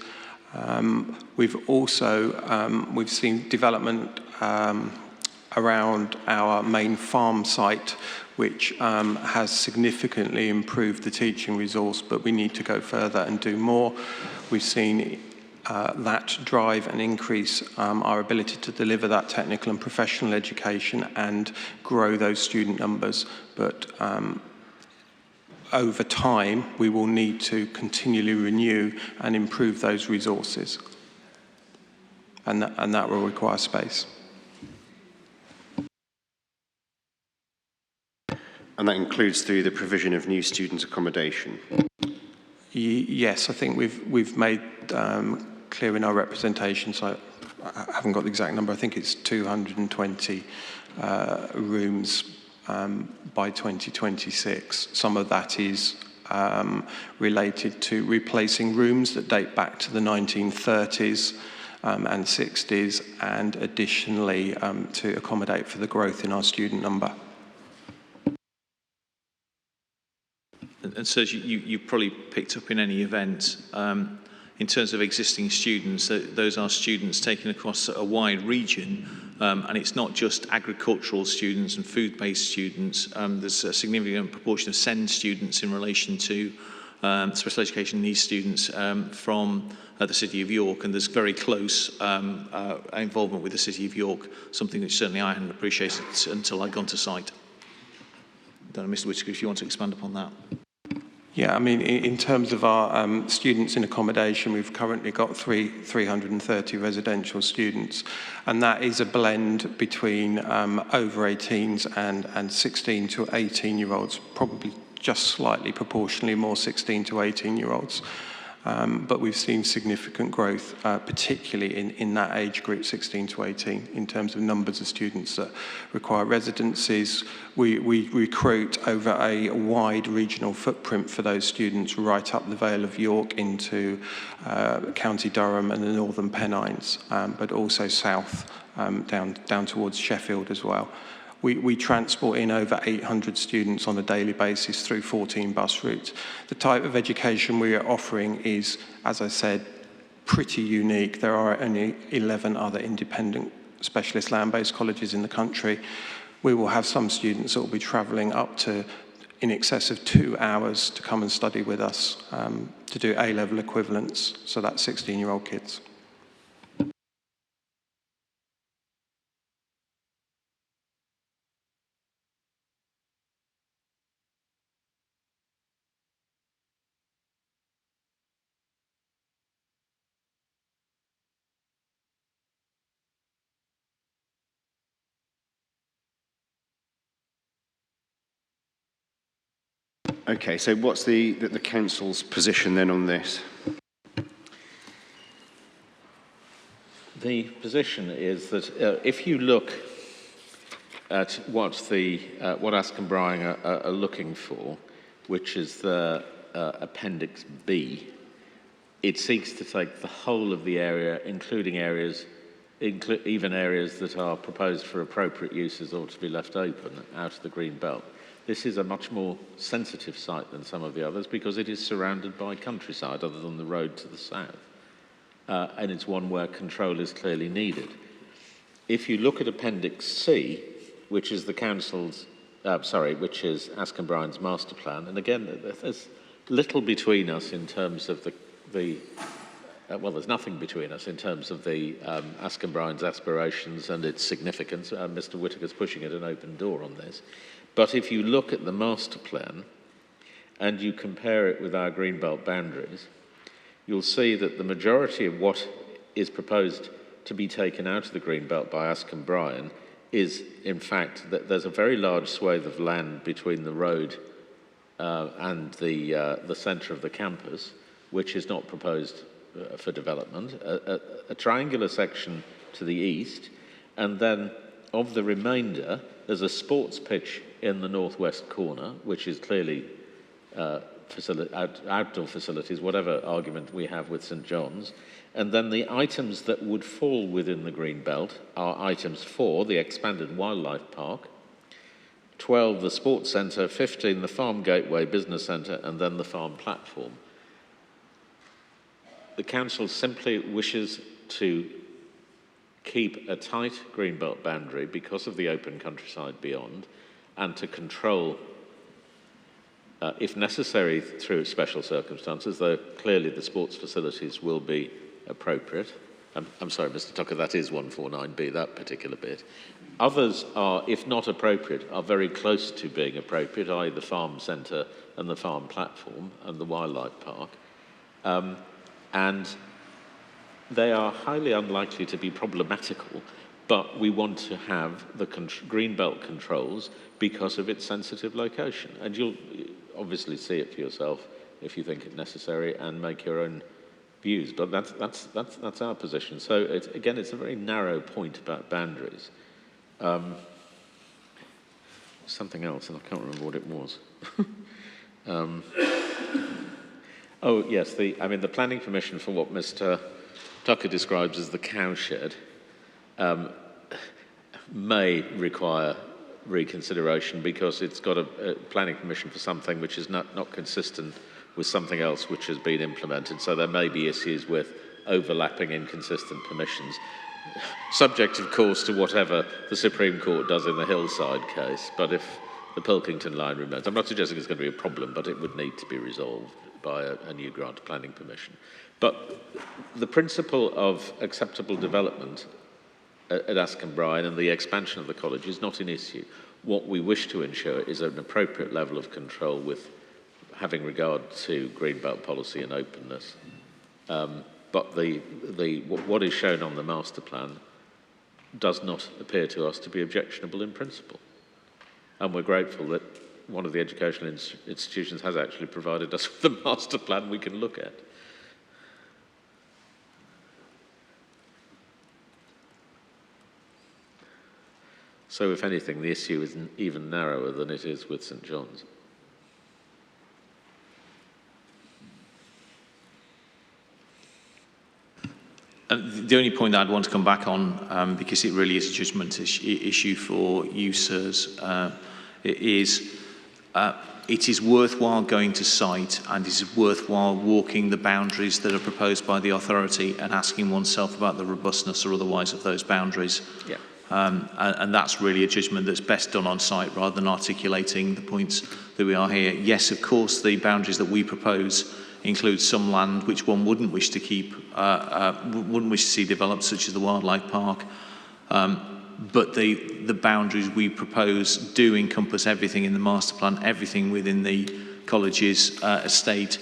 S8: We've also we've seen development around our main farm site, which has significantly improved the teaching resource, but we need to go further and do more. We've seen that drive and increase our ability to deliver that technical and professional education and grow those student numbers. But over time, we will need to continually renew and improve those resources. And that will require space.
S1: And that includes through the provision of new student accommodation?
S8: Yes, I think we've made clear in our representation, so I haven't got the exact number, I think it's 220 rooms by 2026. Some of that is related to replacing rooms that date back to the 1930s and 60s, and additionally to accommodate for the growth in our student number.
S4: And so you probably picked up in any event, in terms of existing students, those are students taken across a wide region, and it's not just agricultural students and food-based students. There's a significant proportion of SEND students in relation to special education needs students from the City of York, and there's very close involvement with the City of York, something which certainly I hadn't appreciated until I'd gone to site. I don't know, Mr. Whitaker, if you want to expand upon that.
S8: Yeah, I mean, in terms of our students in accommodation, we've currently got 330 residential students, and that is a blend between over 18s and 16 to 18-year-olds, probably just slightly proportionally more 16 to 18-year-olds. But we've seen significant growth, particularly in that age group, 16 to 18, in terms of numbers of students that require residencies. We recruit over a wide regional footprint for those students, right up the Vale of York into County Durham and the Northern Pennines, but also south down towards Sheffield as well. We transport in over 800 students on a daily basis through 14 bus routes. The type of education we are offering is, as I said, pretty unique. There are only 11 other independent specialist land-based colleges in the country. We will have some students that will be travelling up to in excess of 2 hours to come and study with us to do A-level equivalents, so that's 16-year-old kids.
S1: Okay, so what's the council's position then on this?
S7: The position is that if you look at what Askham Bryan are looking for, which is the Appendix B, it seeks to take the whole of the area, including areas, even areas that are proposed for appropriate uses or to be left open, out of the green belt. This is a much more sensitive site than some of the others because it is surrounded by countryside other than the road to the south. And it's one where control is clearly needed. If you look at Appendix C, which is the council's, which is Askham Bryan's master plan, and again, there's little between us in terms of well, there's nothing between us in terms of the Askham Bryan's aspirations and its significance. Mr. Whittaker's pushing at an open door on this. But if you look at the master plan and you compare it with our greenbelt boundaries, you'll see that the majority of what is proposed to be taken out of the greenbelt by Askham Bryan is, in fact, that there's a very large swathe of land between the road and the centre of the campus, which is not proposed for development, a triangular section to the east, and then of the remainder, there's a sports pitch in the northwest corner, which is clearly outdoor facilities, whatever argument we have with St John's. And then the items that would fall within the green belt are items 4, the expanded wildlife park, 12, the sports centre, 15, the farm gateway business centre, and then the farm platform. The council simply wishes to keep a tight greenbelt boundary because of the open countryside beyond, and to control, if necessary, through special circumstances, though clearly the sports facilities will be appropriate. I'm sorry, Mr. Tucker, that is 149B, that particular bit. Others are, if not appropriate, are very close to being appropriate, i.e. the farm centre and the farm platform and the wildlife park. And they are highly unlikely to be problematical, but we want to have the greenbelt controls because of its sensitive location. And you'll obviously see it for yourself if you think it necessary and make your own views. But that's our position. So again, it's a very narrow point about boundaries. Something else, and I can't remember what it was. Oh yes, the planning permission for what Mr. Tucker describes as the cowshed may require reconsideration because it's got a planning permission for something which is not consistent with something else which has been implemented. So there may be issues with overlapping inconsistent permissions, subject of course to whatever the Supreme Court does in the Hillside case. But if the Pilkington line remains, I'm not suggesting it's going to be a problem, but it would need to be resolved by a new grant of planning permission. But the principle of acceptable development at Askham Bryan and the expansion of the college is not an issue. What we wish to ensure is an appropriate level of control with having regard to greenbelt policy and openness. But what is shown on the master plan does not appear to us to be objectionable in principle. And we're grateful that one of the educational institutions has actually provided us with a master plan we can look at. So if anything, the issue is even narrower than it is with St John's.
S4: The only point that I'd want to come back on, because it really is a judgment issue for you, sirs, it is worthwhile going to site and it is worthwhile walking the boundaries that are proposed by the authority and asking oneself about the robustness or otherwise of those boundaries.
S7: Yeah.
S4: And that's really a judgment that's best done on site rather than articulating the points that we are here. Yes, of course, the boundaries that we propose include some land which one wouldn't wish to keep, wouldn't wish to see developed, such as the wildlife park. But the boundaries we propose do encompass everything in the master plan, everything within the college's estate,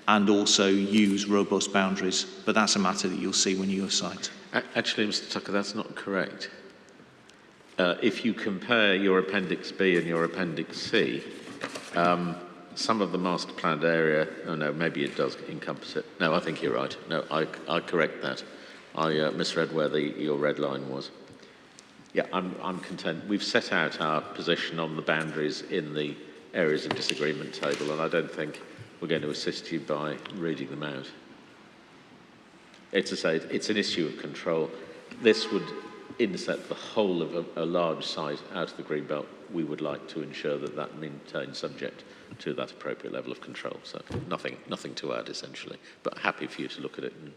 S4: and also use robust boundaries. But that's a matter that you'll see when you're site.
S7: Actually, Mr. Tucker, that's not correct. If you compare your Appendix B and your Appendix C, some of the master planned area, oh no, maybe it does encompass it. No, I think you're right. No, I correct that. I misread where your red line was. Yeah, I'm content. We've set out our position on the boundaries in the areas of disagreement table, and I don't think we're going to assist you by reading them out. It's to say, it's an issue of control. This would inset the whole of a large site out of the Greenbelt. We would like to ensure that that maintains subject to that appropriate level of control. So nothing to add, essentially. But happy for you to look at it, and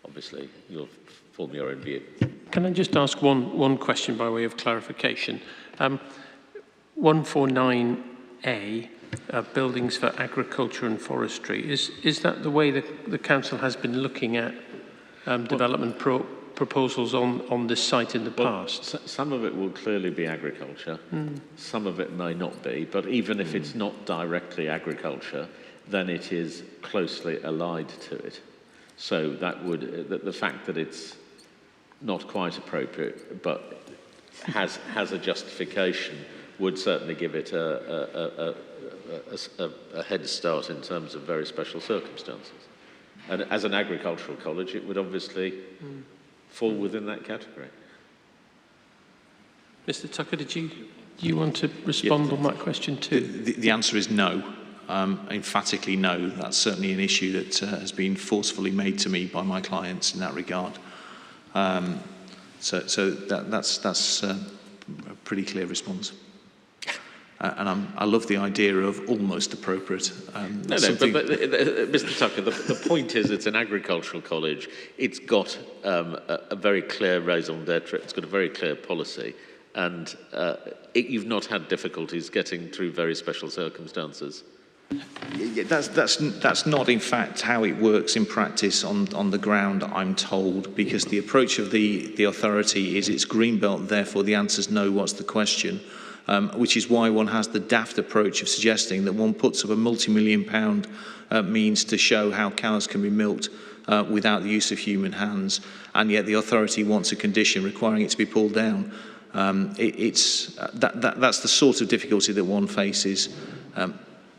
S7: obviously you'll form your own view.
S3: Can I just ask one question by way of clarification? 149A, buildings for agriculture and forestry, is that the way the council has been looking at development proposals on this site in the past?
S7: Some of it will clearly be agriculture, some of it may not be, but even if it's not directly agriculture, then it is closely allied to it. So that would, the fact that it's not quite appropriate, but has a justification, would certainly give it a head start in terms of very special circumstances. And as an agricultural college, it would obviously fall within that category.
S3: Mr. Tucker, do you want to respond on that question too?
S4: The answer is no. Emphatically no. That's certainly an issue that has been forcefully made to me by my clients in that regard. So that's a pretty clear response. And I love the idea of almost appropriate.
S7: But Mr. Tucker, the point is it's an agricultural college. It's got a very clear raison d'etre. It's got a very clear policy. And you've not had difficulties getting through very special circumstances.
S4: Yeah, that's not, in fact, how it works in practice on the ground, I'm told, because the approach of the authority is it's Greenbelt, therefore the answer's no, what's the question? Which is why one has the daft approach of suggesting that one puts up a multi-million-pound means to show how cows can be milked without the use of human hands, and yet the authority wants a condition requiring it to be pulled down. That's the sort of difficulty that one faces.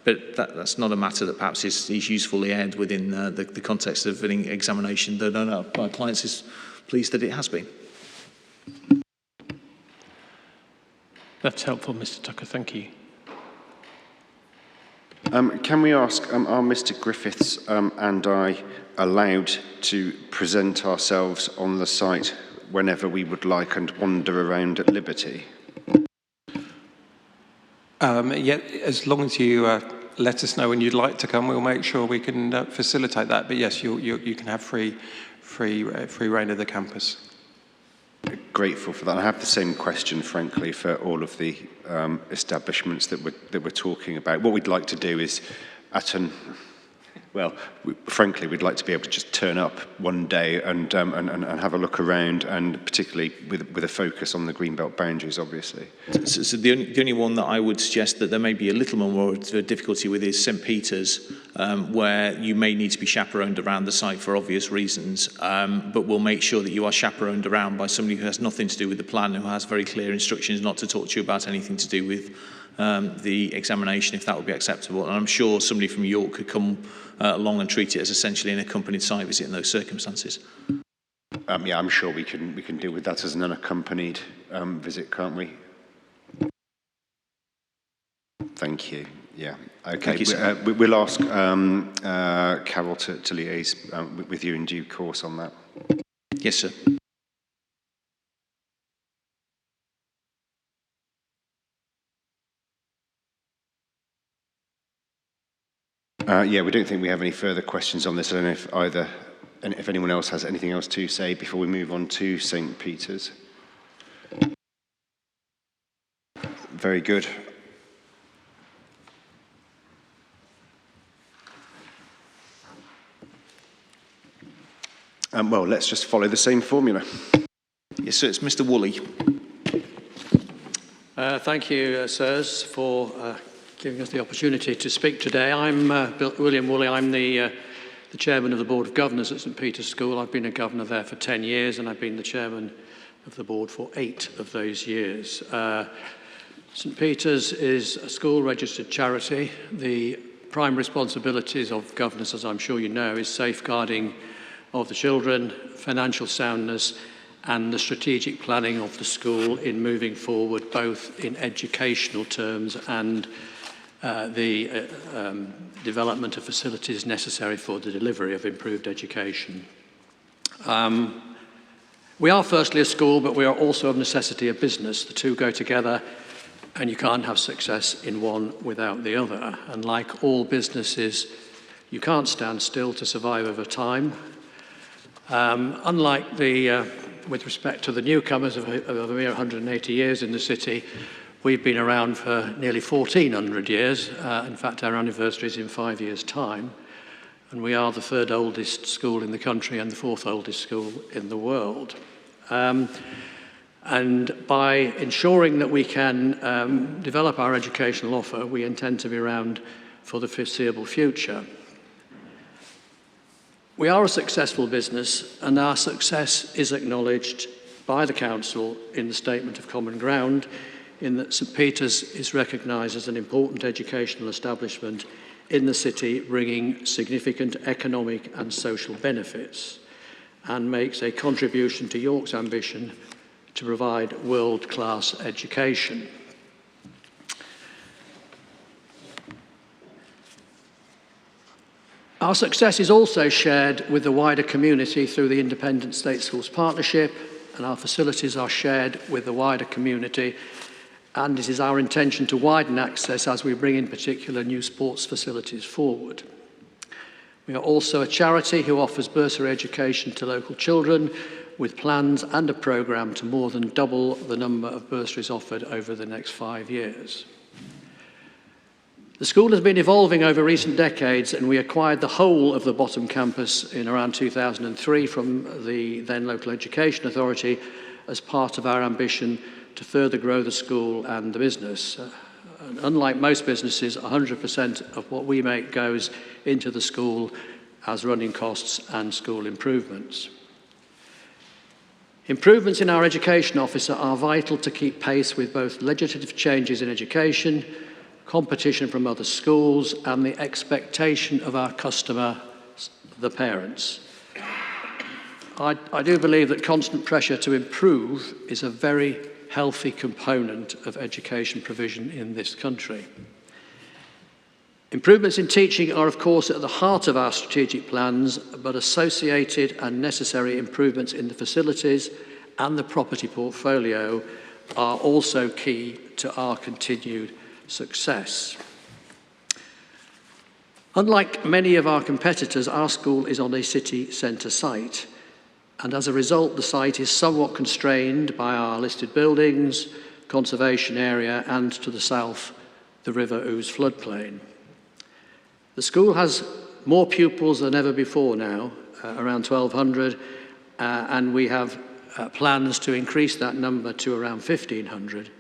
S4: But that's not a matter that perhaps is usefully aired within the context of an examination that my clients is pleased that it has been.
S3: That's helpful, Mr. Tucker. Thank you.
S1: Can we ask, are Mr. Griffiths and I allowed to present ourselves on the site whenever we would like and wander around at liberty?
S8: Yeah, as long as you let us know when you'd like to come, we'll make sure we can facilitate that. But yes, you can have free reign of the campus.
S1: Grateful for that. I have the same question, frankly, for all of the establishments that we're talking about. What we'd like to do is, frankly, we'd like to be able to just turn up one day and have a look around, and particularly with a focus on the Greenbelt boundaries, obviously.
S4: So the only one that I would suggest that there may be a little more difficulty with is St. Peter's, where you may need to be chaperoned around the site for obvious reasons, but we'll make sure that you are chaperoned around by somebody who has nothing to do with the plan, who has very clear instructions not to talk to you about anything to do with the examination, if that would be acceptable. And I'm sure somebody from York could come along and treat it as essentially an accompanied site visit in those circumstances.
S1: Yeah, I'm sure we can deal with that as an unaccompanied visit, can't we? Thank you. Yeah. Okay.
S4: Thank you,
S1: we'll ask Carol to liaise with you in due course on that.
S4: Yes, sir.
S1: Yeah, we don't think we have any further questions on this. I don't know if anyone else has anything else to say before we move on to St. Peter's. Very good. Well, let's just follow the same formula.
S4: Yes, sir, it's Mr. Woolley.
S9: Thank you, sirs, for giving us the opportunity to speak today. I'm William Woolley. I'm the chairman of the Board of Governors at St Peter's School. I've been a governor there for 10 years, and I've been the chairman of the board for 8 of those years. St Peter's is a school-registered charity. The prime responsibilities of governors, as I'm sure you know, is safeguarding of the children, financial soundness, and the strategic planning of the school in moving forward, both in educational terms and the development of facilities necessary for the delivery of improved education. We are firstly a school, but we are also of necessity a business. The two go together, and you can't have success in one without the other. And like all businesses, you can't stand still to survive over time. Unlike with respect to the newcomers of a mere 180 years in the city, we've been around for nearly 1,400 years. In fact, our anniversary is in 5 years' time. And we are the 3rd oldest school in the country and the 4th oldest school in the world. And by ensuring that we can develop our educational offer, we intend to be around for the foreseeable future. We are a successful business, and our success is acknowledged by the Council in the Statement of Common Ground, in that St Peter's is recognised as an important educational establishment in the city, bringing significant economic and social benefits, and makes a contribution to York's ambition to provide world-class education. Our success is also shared with the wider community through the Independent State Schools Partnership, and our facilities are shared with the wider community, and it is our intention to widen access as we bring in particular new sports facilities forward. We are also a charity who offers bursary education to local children, with plans and a programme to more than double the number of bursaries offered over the next 5 years. The school has been evolving over recent decades, and we acquired the whole of the Bottom campus in around 2003 from the then local education authority as part of our ambition to further grow the school and the business. Unlike most businesses, 100% of what we make goes into the school as running costs and school improvements. Improvements in our education officer are vital to keep pace with both legislative changes in education, competition from other schools, and the expectation of our customer, the parents. I do believe that constant pressure to improve is a very healthy component of education provision in this country. Improvements in teaching are, of course, at the heart of our strategic plans, but associated and necessary improvements in the facilities and the property portfolio are also key to our continued success. Unlike many of our competitors, our school is on a city centre site, and as a result the site is somewhat constrained by our listed buildings, conservation area, and to the south the River Ouse floodplain. The school has more pupils than ever before now, around 1,200, and we have plans to increase that number to around 1,500.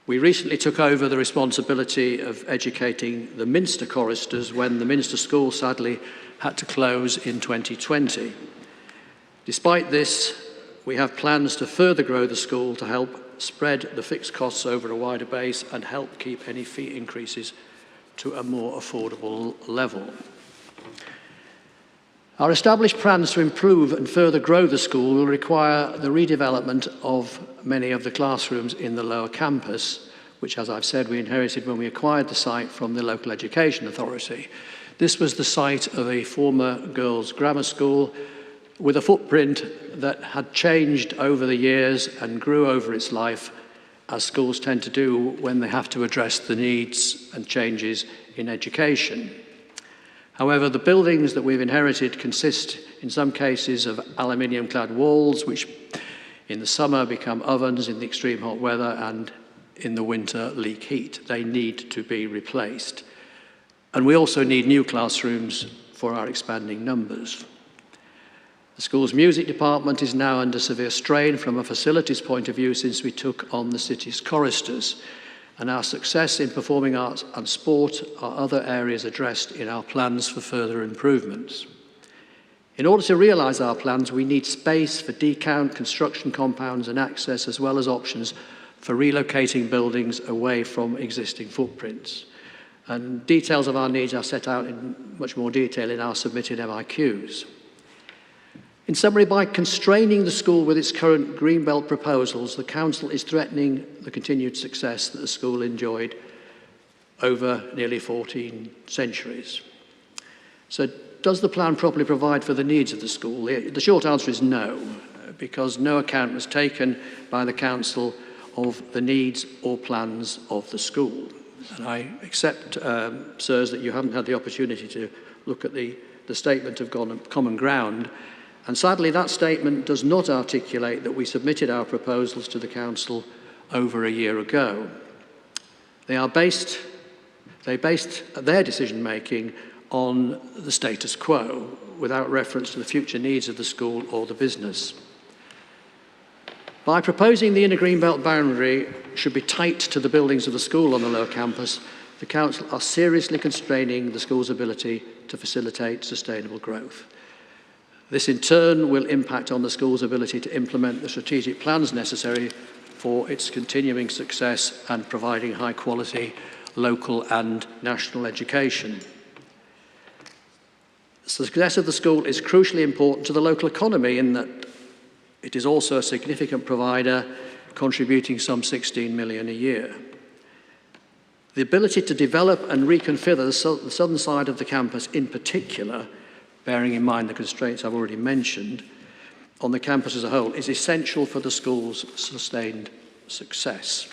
S9: We recently took over the responsibility of educating the Minster choristers when the Minster School sadly had to close in 2020. Despite this, we have plans to further grow the school to help spread the fixed costs over a wider base and help keep any fee increases to a more affordable level. Our established plans to improve and further grow the school will require the redevelopment of many of the classrooms in the lower campus, which, as I've said, we inherited when we acquired the site from the local education authority. This was the site of a former girls' grammar school with a footprint that had changed over the years and grew over its life, as schools tend to do when they have to address the needs and changes in education. However, the buildings that we've inherited consist in some cases of aluminium-clad walls, which in the summer become ovens in the extreme hot weather, and in the winter leak heat. They need to be replaced. And we also need new classrooms for our expanding numbers. The school's music department is now under severe strain from a facilities point of view since we took on the city's choristers, and our success in performing arts and sport are other areas addressed in our plans for further improvements. In order to realise our plans, we need space for decount, construction compounds and access, as well as options for relocating buildings away from existing footprints. And details of our needs are set out in much more detail in our submitted MIQs. In summary, by constraining the school with its current Greenbelt proposals, the Council is threatening the continued success that the school enjoyed over nearly 14 centuries. So, does the plan properly provide for the needs of the school? The short answer is no, because no account was taken by the Council of the needs or plans of the school. And I accept, sirs, that you haven't had the opportunity to look at the statement of common ground. And sadly, that statement does not articulate that we submitted our proposals to the Council over a year ago. They based their decision-making on the status quo, without reference to the future needs of the school or the business. By proposing the inner Greenbelt boundary should be tight to the buildings of the school on the lower campus, the Council are seriously constraining the school's ability to facilitate sustainable growth. This in turn will impact on the school's ability to implement the strategic plans necessary for its continuing success and providing high quality local and national education. The success of the school is crucially important to the local economy in that it is also a significant provider, contributing some 16 million a year. The ability to develop and reconfigure the southern side of the campus in particular, bearing in mind the constraints I've already mentioned, on the campus as a whole, is essential for the school's sustained success.